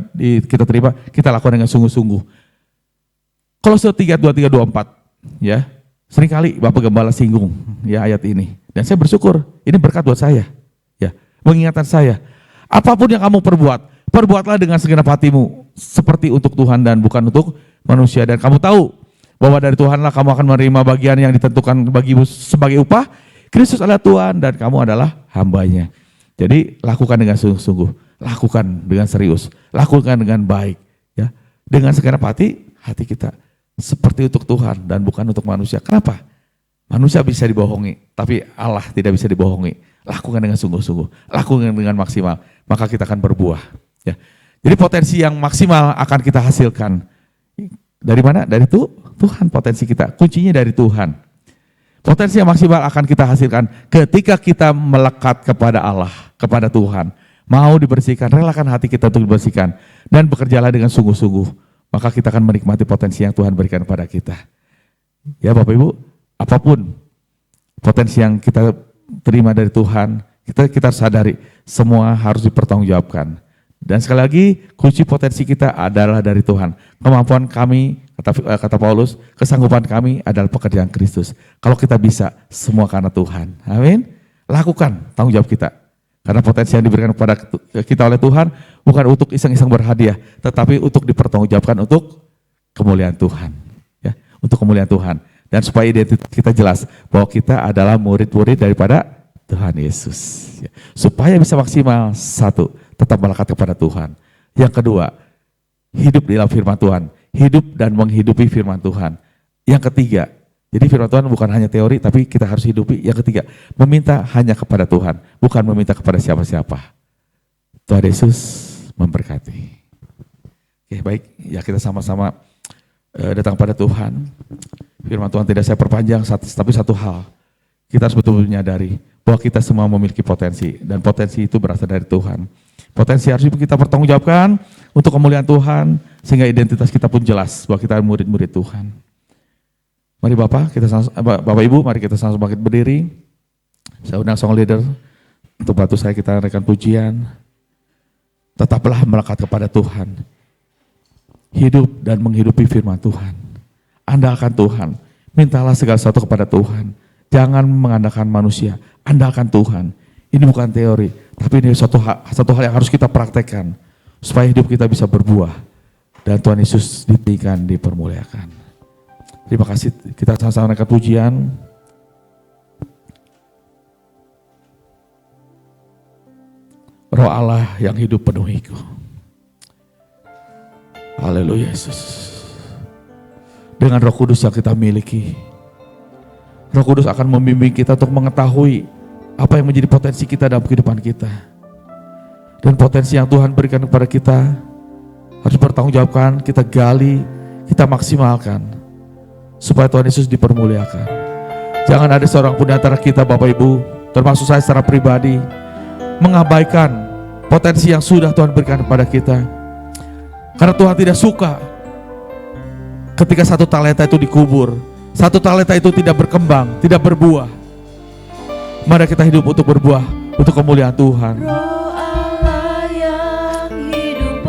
terima, kita lakukan dengan sungguh-sungguh. Kolose 3:23-24, ya. Seringkali Bapak Gembala singgung ya ayat ini. Dan saya bersyukur, ini berkat buat saya. Ya, mengingatkan saya, apapun yang kamu perbuatlah dengan segenap hatimu, seperti untuk Tuhan dan bukan untuk manusia. Dan kamu tahu bahwa dari Tuhanlah kamu akan menerima bagian yang ditentukan bagimu sebagai upah. Kristus adalah Tuhan dan kamu adalah hambanya. Jadi lakukan dengan sungguh-sungguh, lakukan dengan serius, lakukan dengan baik, ya, dengan segenap hati kita seperti untuk Tuhan dan bukan untuk manusia. Kenapa? Manusia bisa dibohongi, tapi Allah tidak bisa dibohongi. Lakukan dengan sungguh-sungguh, lakukan dengan maksimal, maka kita akan berbuah. Ya. Jadi potensi yang maksimal akan kita hasilkan. Dari mana? Dari Tuhan potensi kita, kuncinya dari Tuhan. Potensi yang maksimal akan kita hasilkan ketika kita melekat kepada Allah, kepada Tuhan. Mau dibersihkan, relakan hati kita untuk dibersihkan. Dan bekerjalah dengan sungguh-sungguh, maka kita akan menikmati potensi yang Tuhan berikan kepada kita. Ya Bapak Ibu, apapun potensi yang kita terima dari Tuhan, kita harus sadari, semua harus dipertanggungjawabkan. Dan sekali lagi, kunci potensi kita adalah dari Tuhan. Kemampuan kami, kata Paulus, kesanggupan kami adalah pekerjaan Kristus. Kalau kita bisa, semua karena Tuhan. Amin. Lakukan tanggung jawab kita. Karena potensi yang diberikan kepada kita oleh Tuhan, bukan untuk iseng-iseng berhadiah, tetapi untuk dipertanggungjawabkan untuk kemuliaan Tuhan. Ya, untuk kemuliaan Tuhan. Dan supaya identitas kita jelas, bahwa kita adalah murid-murid daripada Tuhan Yesus. Ya. Supaya bisa maksimal, satu, tetap melekat kepada Tuhan. Yang kedua, hidup di dalam firman Tuhan. Hidup dan menghidupi firman Tuhan. Yang ketiga, jadi firman Tuhan bukan hanya teori tapi kita harus hidupi. Yang ketiga, meminta hanya kepada Tuhan, bukan meminta kepada siapa-siapa. Tuhan Yesus memberkati. Oke, baik, ya kita sama-sama datang pada Tuhan. Firman Tuhan tidak saya perpanjang, tapi satu hal, kita harus betul-betul menyadari bahwa kita semua memiliki potensi, dan potensi itu berasal dari Tuhan. Potensi harus kita pertanggungjawabkan untuk kemuliaan Tuhan, sehingga identitas kita pun jelas bahwa kita murid-murid Tuhan. Mari Bapak Ibu, mari kita sama bangkit berdiri. Saya undang song leader untuk bantu saya, kita naikkan pujian. Tetaplah melekat kepada Tuhan. Hidup dan menghidupi firman Tuhan. Andalkan Tuhan. Mintalah segala sesuatu kepada Tuhan. Jangan mengandalkan manusia. Andalkan Tuhan. Ini bukan teori, tapi ini satu hal yang harus kita praktekkan supaya hidup kita bisa berbuah dan Tuhan Yesus ditinggikan, dipermuliakan. Terima kasih, kita sama-sama naikkan pujian. Roh Allah yang hidup penuhiku. Haleluya Yesus. Dengan Roh Kudus yang kita miliki, Roh Kudus akan membimbing kita untuk mengetahui apa yang menjadi potensi kita dalam kehidupan kita. Dan potensi yang Tuhan berikan kepada kita harus bertanggungjawabkan, kita gali, kita maksimalkan supaya Tuhan Yesus dipermuliakan. Jangan ada seorang pun di antara kita Bapak Ibu, termasuk saya secara pribadi, mengabaikan potensi yang sudah Tuhan berikan kepada kita. Karena Tuhan tidak suka ketika satu talenta itu dikubur, satu talenta itu tidak berkembang, tidak berbuah. Mari kita hidup untuk berbuah, untuk kemuliaan Tuhan. Roh Allah yang hidup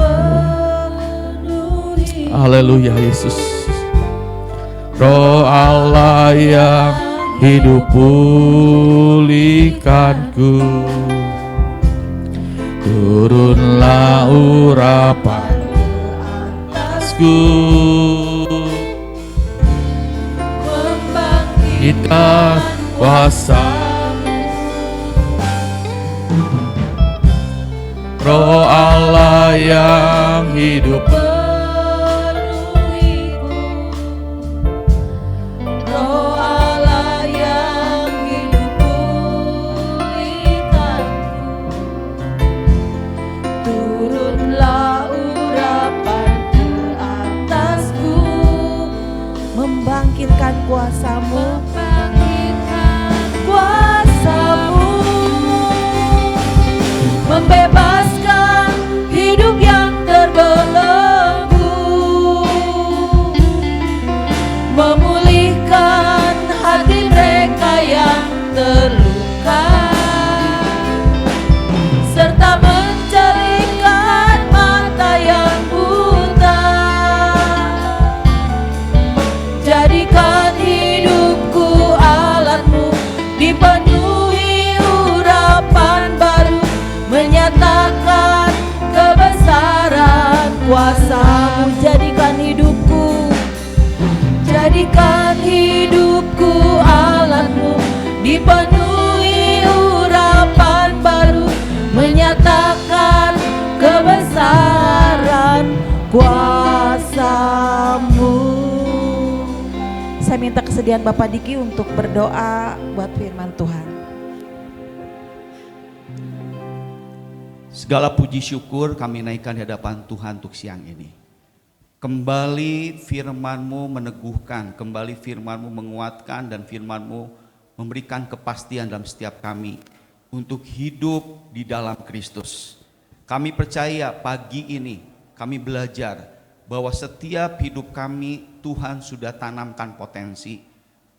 penuhi. Haleluya Yesus. Roh Allah yang hidup pulihkanku. Turunlah urapan atasku. Membangkitkan kuasa. Roh Allah yang hidup penuhiku. Roh Allah yang hidup pulihkanku. Turunlah urapan ke atasku. Membangkitkan kuasamu. Membebaskan hidup yang terbelenggu, memulihkan hati mereka yang terluka, serta mencerahkan mata yang buta. Jadikan hidupku alatmu, dipenuhi urapan baru, menyatakan kebesaran kuasa-Mu. Jadikan hidupku alat-Mu, dipenuhi urapan baru, menyatakan kebesaran kuasa-Mu. Saya minta kesediaan Bapak Diki untuk berdoa buat firman Tuhan. Segala puji syukur kami naikkan di hadapan Tuhan untuk siang ini. Kembali firman-Mu meneguhkan, kembali firman-Mu menguatkan, dan firman-Mu memberikan kepastian dalam setiap kami untuk hidup di dalam Kristus. Kami percaya pagi ini kami belajar bahwa setiap hidup kami Tuhan sudah tanamkan potensi.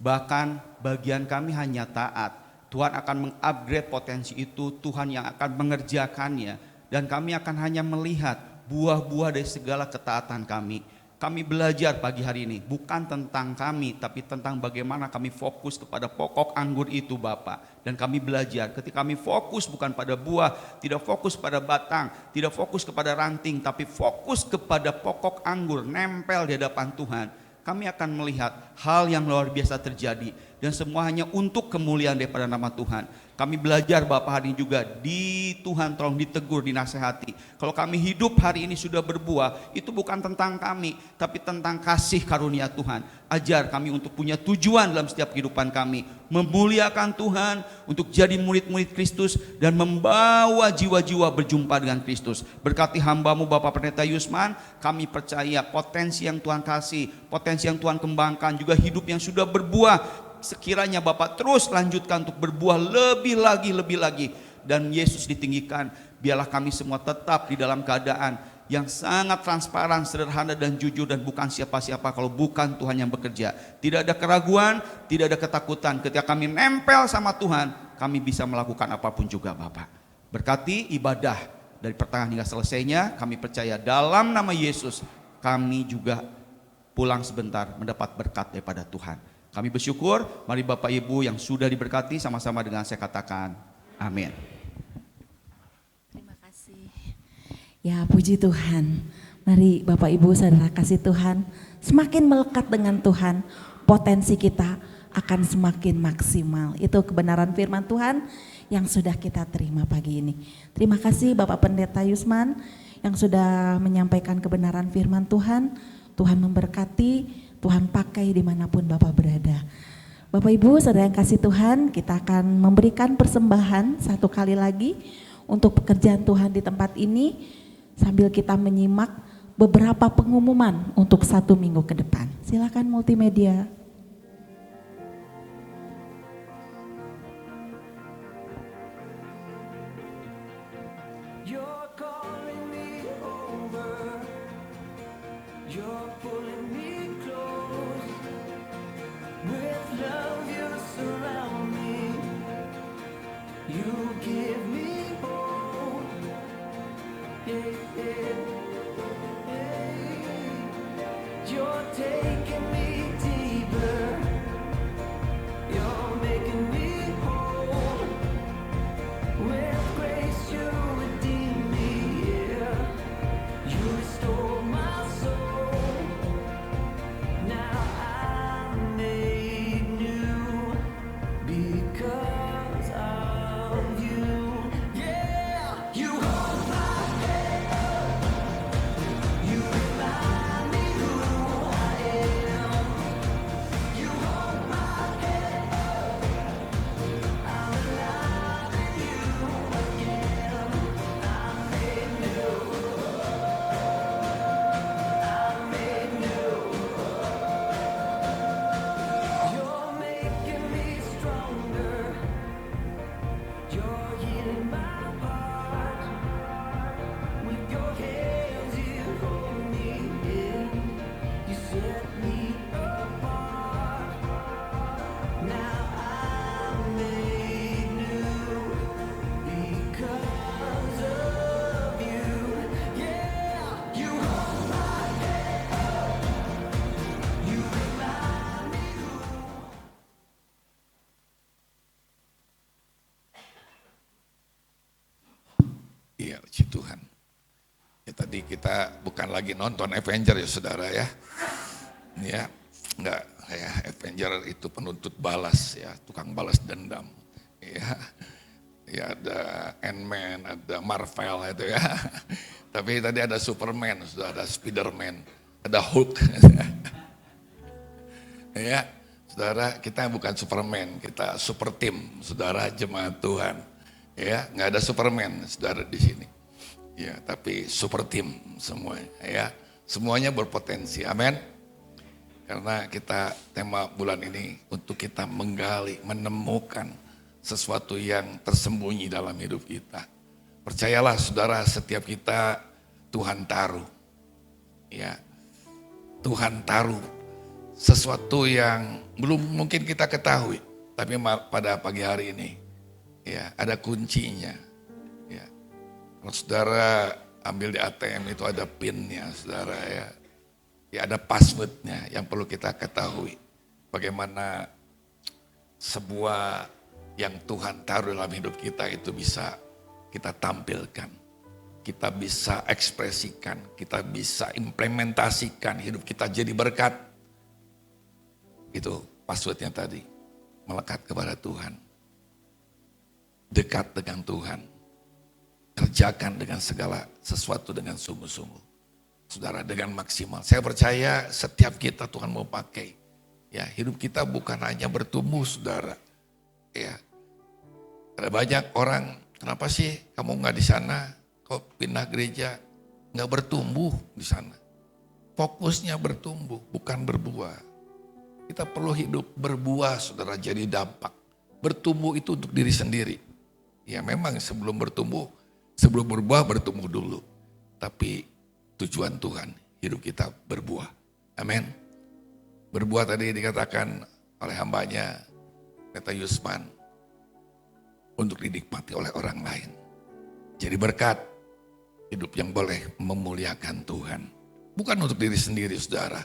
Bahkan bagian kami hanya taat. Tuhan akan mengupgrade potensi itu, Tuhan yang akan mengerjakannya, dan kami akan hanya melihat buah-buah dari segala ketaatan kami. Kami belajar pagi hari ini bukan tentang kami, tapi tentang bagaimana kami fokus kepada pokok anggur itu Bapak. Dan kami belajar ketika kami fokus bukan pada buah, tidak fokus pada batang, tidak fokus kepada ranting, tapi fokus kepada pokok anggur, nempel di hadapan Tuhan. Kami akan melihat hal yang luar biasa terjadi. dan semua hanya untuk kemuliaan daripada nama Tuhan. Kami belajar Bapak hari ini juga, di Tuhan tolong ditegur, dinasehati. Kalau kami hidup hari ini sudah berbuah, itu bukan tentang kami, tapi tentang kasih karunia Tuhan. Ajar kami untuk punya tujuan dalam setiap kehidupan kami, memuliakan Tuhan, untuk jadi murid-murid Kristus, dan membawa jiwa-jiwa berjumpa dengan Kristus. Berkati hamba-Mu Bapak Pendeta Yusman, kami percaya potensi yang Tuhan kasih, potensi yang Tuhan kembangkan, juga hidup yang sudah berbuah, sekiranya Bapak terus lanjutkan untuk berbuah lebih lagi, dan Yesus ditinggikan. Biarlah kami semua tetap di dalam keadaan yang sangat transparan, sederhana dan jujur, dan bukan siapa-siapa kalau bukan Tuhan yang bekerja. Tidak ada keraguan, tidak ada ketakutan. Ketika kami nempel sama Tuhan, kami bisa melakukan apapun juga Bapak. Berkati ibadah dari pertengahan hingga selesainya, kami percaya dalam nama Yesus kami juga pulang sebentar mendapat berkat daripada Tuhan. Kami bersyukur, mari Bapak Ibu yang sudah diberkati sama-sama dengan saya katakan amin. Terima kasih. Ya, puji Tuhan. Mari Bapak Ibu saudara kasih Tuhan, semakin melekat dengan Tuhan, potensi kita akan semakin maksimal. Itu kebenaran firman Tuhan yang sudah kita terima pagi ini. Terima kasih Bapak Pendeta Yusman yang sudah menyampaikan kebenaran firman Tuhan. Tuhan memberkati, Tuhan pakai dimanapun Bapak berada. Bapak Ibu saudara yang kasih Tuhan, kita akan memberikan persembahan satu kali lagi untuk pekerjaan Tuhan di tempat ini, sambil kita menyimak beberapa pengumuman untuk 1 minggu ke depan. Silakan multimedia. You're calling me over. You're pulling me close. With love you surround me. You give me hope. Yeah, yeah, yeah. You're taking me deeper. You're making me whole. With grace you redeem me, yeah. You restore my soul. Now I'm made new because of you. Yeah, you hold my head up. You remind me who I am. You hold my head up. I'm alive in you again. I'm made new. I'm made new. You're making me stronger. You're healing my heart. With your hands you hold me in. You set me apart. Now I'm made new because of you. Yeah, you hold my head up. You remind me who. Iya, puji Tuhan. Ya, tadi kita bukan lagi nonton Avenger ya saudara ya. Ya, enggak ya, Avenger itu penuntut balas ya, tukang balas dendam. Ya ada Ant-Man, ada Marvel itu ya. Tapi tadi ada Superman, sudah ada Spiderman, ada Hulk. Ya, saudara, kita bukan Superman, kita super team, saudara jemaat Tuhan. Ya, nggak ada Superman, saudara di sini. Ya, tapi super team semuanya. Ya, semuanya berpotensi. Amin. Karena kita tema bulan ini untuk kita menggali, menemukan sesuatu yang tersembunyi dalam hidup kita. Percayalah, saudara, setiap kita Tuhan taruh. Ya, Tuhan taruh sesuatu yang belum mungkin kita ketahui, tapi pada pagi hari ini ya ada kuncinya. Ya, kalau saudara ambil di ATM itu ada pinnya, saudara ya. Ya ada passwordnya yang perlu kita ketahui. Bagaimana sebuah yang Tuhan taruh dalam hidup kita itu bisa kita tampilkan, kita bisa ekspresikan, kita bisa implementasikan, hidup kita jadi berkat. Itu passwordnya tadi. melekat kepada Tuhan. Dekat dengan Tuhan. Kerjakan dengan segala sesuatu dengan sungguh-sungguh. Saudara, dengan maksimal. Saya percaya setiap kita Tuhan mau pakai. Ya, hidup kita bukan hanya bertumbuh, saudara. Ya, ada banyak orang, kenapa sih kamu nggak di sana? Kok pindah gereja? Nggak bertumbuh di sana. Fokusnya bertumbuh, bukan berbuah. Kita perlu hidup berbuah, saudara, jadi dampak. Bertumbuh itu untuk diri sendiri. Ya memang sebelum bertumbuh, sebelum berbuah bertumbuh dulu. Tapi tujuan Tuhan, hidup kita berbuah. Amin. Berbuah tadi dikatakan oleh hambanya, Pendeta Yusman, untuk dinikmati oleh orang lain. Jadi berkat, hidup yang boleh memuliakan Tuhan. Bukan untuk diri sendiri, saudara.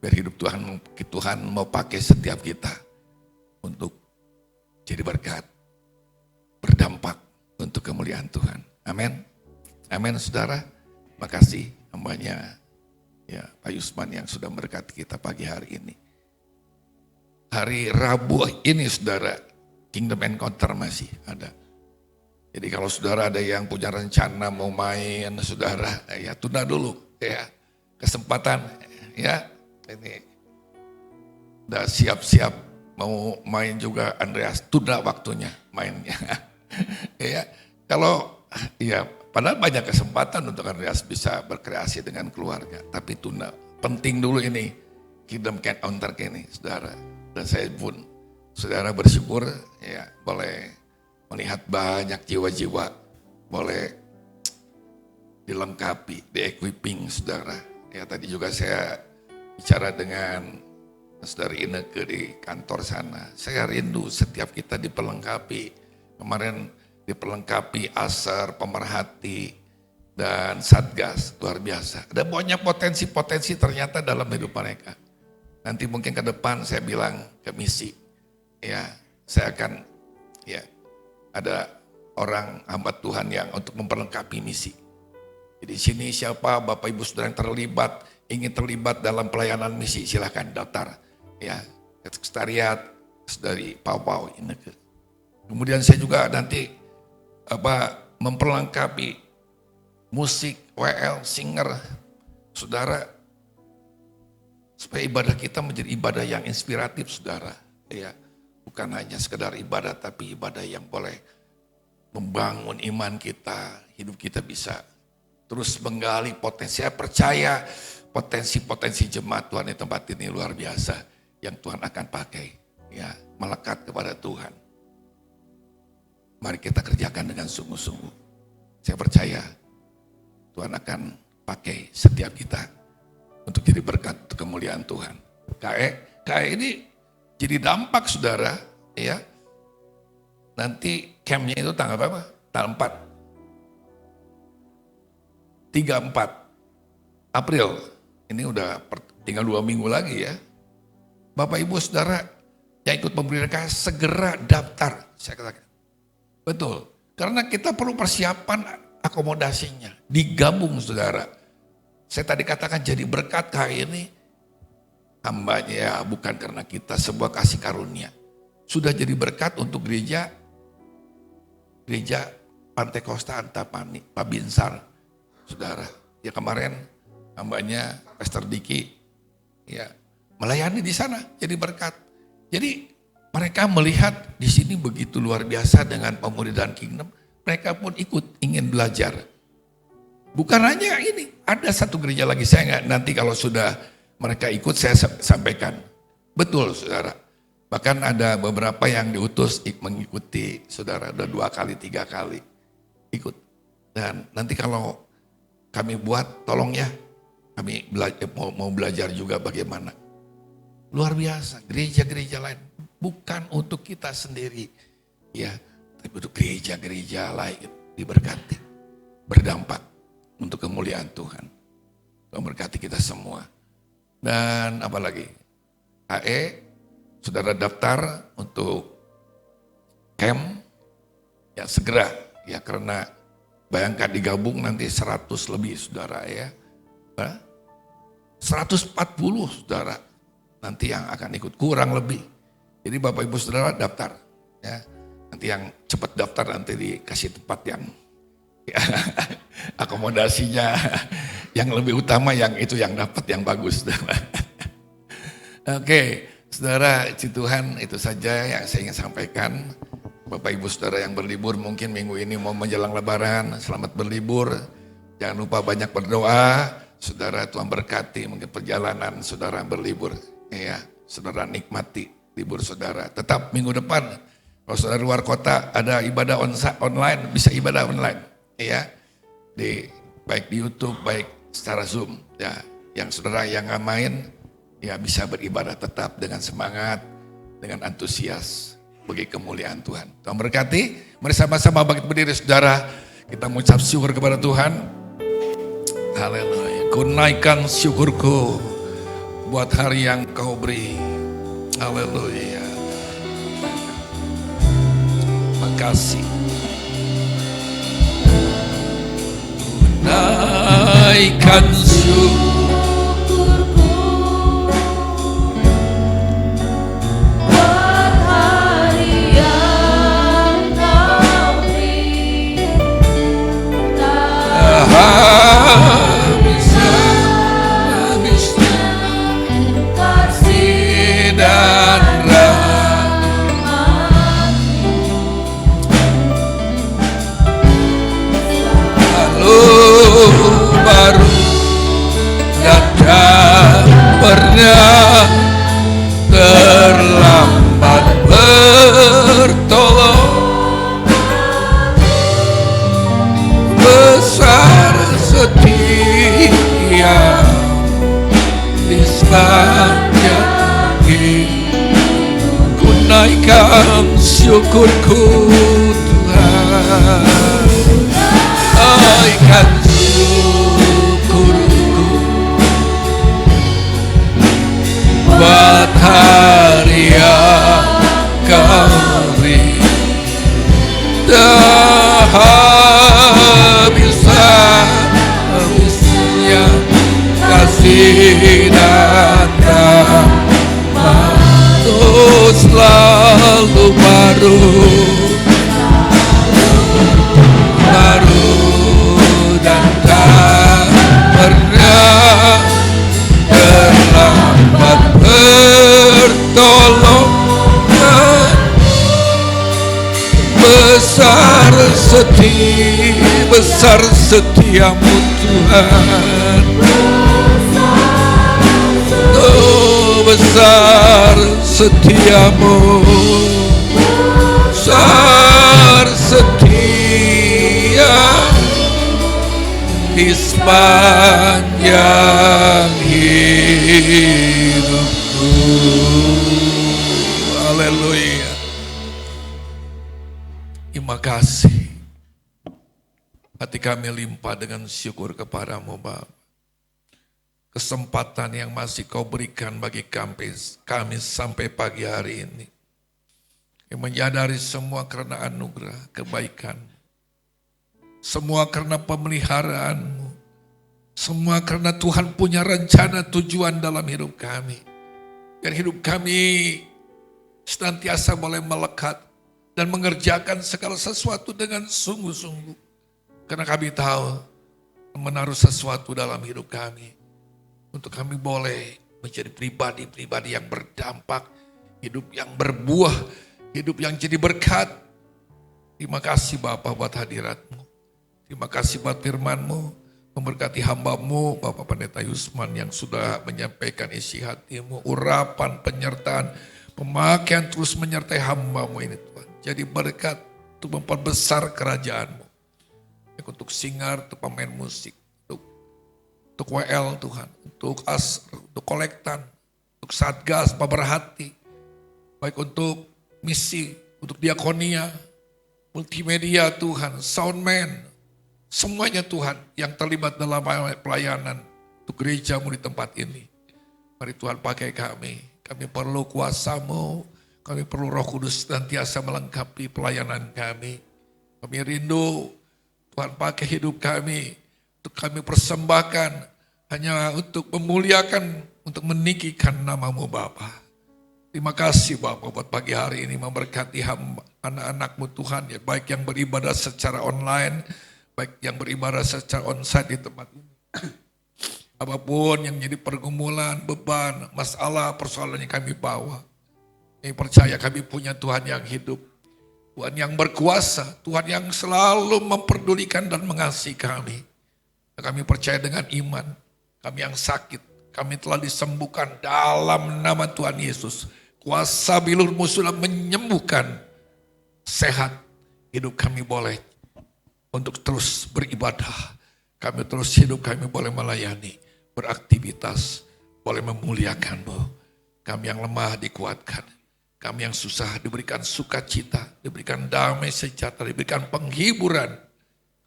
Biar hidup Tuhan mau pakai setiap kita untuk jadi berkat, berdampak untuk kemuliaan Tuhan. Amin. Amin, saudara. Makasih hambanya, ya Pak Yusman yang sudah memberkati kita pagi hari ini. Hari Rabu ini, saudara, Kingdom Encounter masih ada. Jadi kalau saudara ada yang punya rencana mau main, saudara, ya tunda dulu, ya kesempatan, ya ini udah siap-siap mau main juga Andreas, tunda waktunya mainnya. Ya kalau ya padahal banyak kesempatan untuk Andreas bisa berkreasi dengan keluarga, tapi tunda. Penting dulu ini Kingdom Encounter ini, saudara. Dan saya pun, saudara, bersyukur ya boleh melihat banyak jiwa-jiwa, boleh dilengkapi, di-equipping, saudara. Ya tadi juga saya bicara dengan saudara Ineke di kantor sana. Saya rindu setiap kita diperlengkapi. Kemarin diperlengkapi Aser, Pemerhati, dan Satgas, luar biasa. Ada banyak potensi-potensi ternyata dalam hidup mereka. Nanti mungkin ke depan saya bilang ke misi, ya saya akan, ya ada orang hamba Tuhan yang untuk memperlengkapi misi. Jadi sini siapa Bapak Ibu Saudara yang terlibat, ingin terlibat dalam pelayanan misi, silahkan daftar. Ya, sekretariat dari Pau Ineke. Kemudian saya juga nanti memperlengkapi musik, WL, singer, saudara, supaya ibadah kita menjadi ibadah yang inspiratif, saudara. Ya, bukan hanya sekedar ibadah, tapi ibadah yang boleh membangun iman kita, hidup kita bisa terus menggali potensi. Saya percaya potensi-potensi jemaat Tuhan di tempat ini luar biasa yang Tuhan akan pakai, ya, melekat kepada Tuhan. Mari kita kerjakan dengan sungguh-sungguh. Saya percaya Tuhan akan pakai setiap kita untuk jadi berkat kemuliaan Tuhan. KE ini jadi dampak, saudara, ya. Nanti campnya itu tanggal berapa? Tanggal 3-4 April. Ini udah tinggal 2 minggu lagi, ya. Bapak Ibu Saudara yang ikut memberikan segera daftar. Saya katakan, betul. Karena kita perlu persiapan akomodasinya. Digabung, saudara. Saya tadi katakan jadi berkat KE ini hambanya, bukan karena kita, sebuah kasih karunia. Sudah jadi berkat untuk gereja Pantai Kosta Antapani, Pak Binsar, saudara. Ya kemarin hambanya Pastor Diki, ya melayani di sana jadi berkat. Jadi mereka melihat di sini begitu luar biasa dengan pemuridan Kingdom, mereka pun ikut ingin belajar. Bukan hanya ini, ada satu gereja lagi, saya nggak, nanti kalau sudah mereka ikut saya sampaikan. Betul, saudara. Bahkan ada beberapa yang diutus mengikuti, saudara, udah 2 kali, 3 kali ikut. Dan nanti kalau kami buat, tolong ya, kami mau belajar juga bagaimana. Luar biasa, gereja-gereja lain, bukan untuk kita sendiri, ya, tapi untuk gereja-gereja lain diberkati, berdampak untuk kemuliaan Tuhan. Memberkati kita semua. Dan apa lagi? KE, saudara daftar untuk camp, ya segera, ya karena bayangkan digabung nanti 100 lebih, saudara, ya. 140, saudara, nanti yang akan ikut, kurang lebih. Jadi Bapak Ibu Saudara daftar. Ya. Nanti yang cepat daftar nanti dikasih tempat yang akomodasinya yang lebih utama, yang itu yang dapat yang bagus. Oke, saudara, puji Tuhan, itu saja yang saya ingin sampaikan. Bapak Ibu Saudara yang berlibur mungkin minggu ini mau menjelang Lebaran, selamat berlibur. Jangan lupa banyak berdoa. Saudara, Tuhan berkati mungkin perjalanan saudara berlibur. Ya, saudara nikmati libur saudara. Tetap minggu depan kalau saudara luar kota ada ibadah online, bisa ibadah online. Ya, baik di YouTube, baik secara Zoom. Ya, yang saudara yang nggak main, ya bisa beribadah tetap dengan semangat, dengan antusias bagi kemuliaan Tuhan. Tuhan berkati. Mari sama-sama bangkit berdiri saudara. Kita mengucap syukur kepada Tuhan. Haleluya. Ku naikkan syukurku buat hari yang Kau beri. Haleluya. Makasih. Ku naikkan syukurku buat hari yang Kau beri. habisnya kasih dan lalu baru datang, pernah terlambat bertolong, besar setia di sepanjang hidup. Ku naikkan syukurku Tuhan, naikkan syukurku buat hari yang Kau beri. Dah habisnya kasih dan rahmat, selalu baru dan tak pernah terlambat bertolong. Besar setiamu Tuhan. Oh, besar setiamu, besar setia di sepanjang hidupku. Haleluya. Terima kasih. Hati kami limpah dengan syukur kepadamu Bapa. Kesempatan yang masih Kau berikan bagi kami sampai pagi hari ini. Yang menyadari semua karena anugerah, kebaikan. Semua karena pemeliharaanmu. Semua karena Tuhan punya rencana tujuan dalam hidup kami. Dan hidup kami senantiasa boleh melekat dan mengerjakan segala sesuatu dengan sungguh-sungguh. Karena kami tahu menaruh sesuatu dalam hidup kami. Untuk kami boleh menjadi pribadi-pribadi yang berdampak. Hidup yang berbuah. Hidup yang jadi berkat. Terima kasih Bapak buat hadirat-Mu. Terima kasih buat firman-Mu. Memberkati hamba-Mu Bapak Pendeta Yusman yang sudah menyampaikan isi hati-Mu. Urapan, penyertaan, pemakaian terus menyertai hamba-Mu ini Tuhan. Jadi berkat untuk memperbesar kerajaan-Mu. Untuk singar, untuk pemain musik, untuk WL Tuhan, untuk untuk kolektan, untuk satgas, pemerhati, baik untuk misi, untuk diakonia, multimedia Tuhan, soundman, semuanya Tuhan yang terlibat dalam pelayanan untuk gereja-Mu di tempat ini. Mari Tuhan pakai kami perlu kuasa-Mu, kami perlu Roh Kudus senantiasa melengkapi pelayanan kami. Kami rindu Tuhan pakai hidup kami, untuk kami persembahkan hanya untuk memuliakan, untuk meninggikan nama-Mu Bapa. Terima kasih Bapak buat pagi hari ini memberkati hamba, anak-anak-Mu Tuhan ya, baik yang beribadah secara online, baik yang beribadah secara onsite di tempat ini. Apapun yang jadi pergumulan, beban, masalah, persoalan yang kami bawa. Kami percaya kami punya Tuhan yang hidup, Tuhan yang berkuasa, Tuhan yang selalu memperdulikan dan mengasihi kami. Kami percaya dengan iman, kami yang sakit, kami telah disembuhkan dalam nama Tuhan Yesus. Kuasa bilur-Mu sudah menyembuhkan, sehat, hidup kami boleh untuk terus beribadah. Kami terus hidup, kami boleh melayani, beraktivitas, boleh memuliakan-Mu. Kami yang lemah dikuatkan, kami yang susah diberikan sukacita, diberikan damai sejahtera, diberikan penghiburan.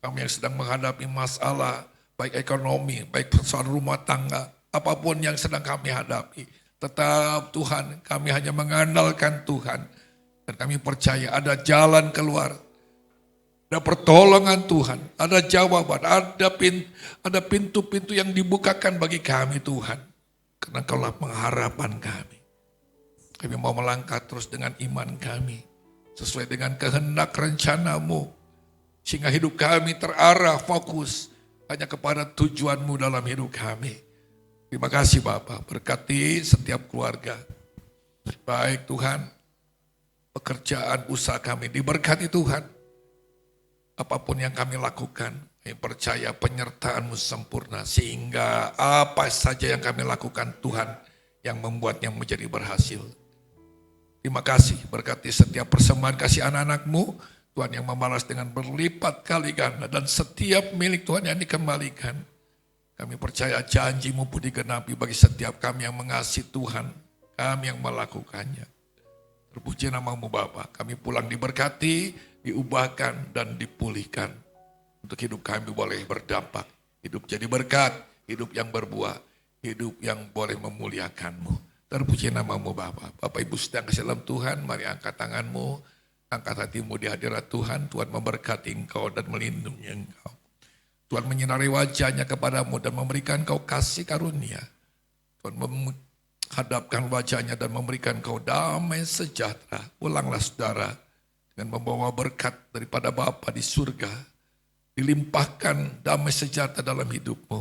Kami yang sedang menghadapi masalah, baik ekonomi, baik persoalan rumah tangga, apapun yang sedang kami hadapi. Tetap Tuhan, kami hanya mengandalkan Tuhan. Dan kami percaya ada jalan keluar. Ada pertolongan Tuhan, ada jawaban, ada pintu-pintu yang dibukakan bagi kami Tuhan. Karena Kaulah pengharapan kami. Kami mau melangkah terus dengan iman kami. Sesuai dengan kehendak rencana-Mu. Sehingga hidup kami terarah, fokus hanya kepada tujuan-Mu dalam hidup kami. Terima kasih Bapak, berkati setiap keluarga. Baik Tuhan, pekerjaan usaha kami diberkati Tuhan. Apapun yang kami lakukan, kami percaya penyertaan-Mu sempurna. Sehingga apa saja yang kami lakukan Tuhan yang membuatnya menjadi berhasil. Terima kasih, berkati setiap persembahan kasih anak-anak-Mu. Tuhan yang membalas dengan berlipat kali ganda. Dan setiap milik Tuhan yang dikembalikan. Kami percaya janji-Mu pun digenapi bagi setiap kami yang mengasihi Tuhan. Kami yang melakukannya. Terpuji nama-Mu Bapa. Kami pulang diberkati, diubahkan dan dipulihkan. Untuk hidup kami boleh berdampak. Hidup jadi berkat, hidup yang berbuah. Hidup yang boleh memuliakan-Mu. Terpuji nama-Mu Bapa. Bapak Ibu sedang kasih dalam Tuhan, mari angkat tangan-Mu. Angkat hatimu di hadirat Tuhan. Tuhan memberkati engkau dan melindungi engkau. Tuhan menyinari wajahnya kepadamu dan memberikan kau kasih karunia. Tuhan menghadapkan wajahnya dan memberikan kau damai sejahtera. Ulanglah saudara dengan membawa berkat daripada Bapa di surga. Dilimpahkan damai sejahtera dalam hidupmu.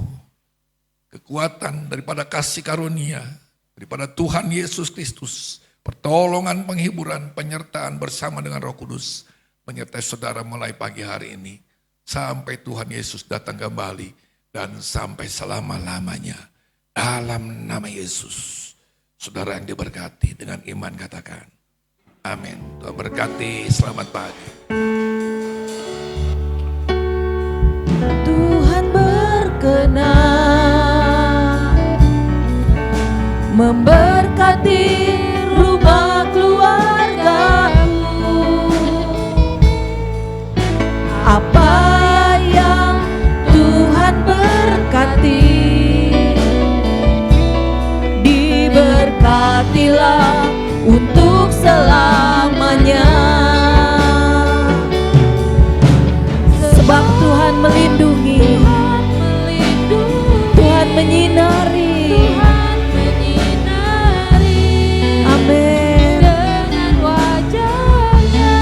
Kekuatan daripada kasih karunia. Daripada Tuhan Yesus Kristus. Pertolongan, penghiburan, penyertaan bersama dengan Roh Kudus. Menyertai saudara mulai pagi hari ini. Sampai Tuhan Yesus datang kembali dan sampai selama-lamanya. Dalam nama Yesus. Saudara yang diberkati dengan iman katakan. Amin. Tuhan berkati, selamat pagi. Tuhan berkenan memberkati rumah keluargamu. Apa yang Tuhan berkati, diberkatilah untuk selamanya. Sebab Tuhan melindungi, Tuhan menyinari. Amin. Dengan wajahnya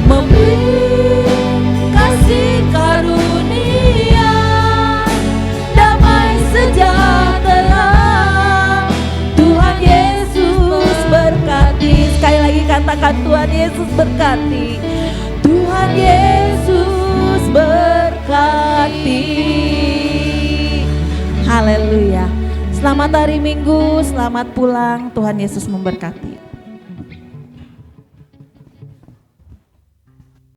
memberi kasih karunia, damai sejahtera. Tuhan Yesus berkati. Sekali lagi katakan Tuhan Yesus berkati. Tuhan Yesus berkati. Haleluya. Selamat hari Minggu, selamat pulang. Tuhan Yesus memberkati.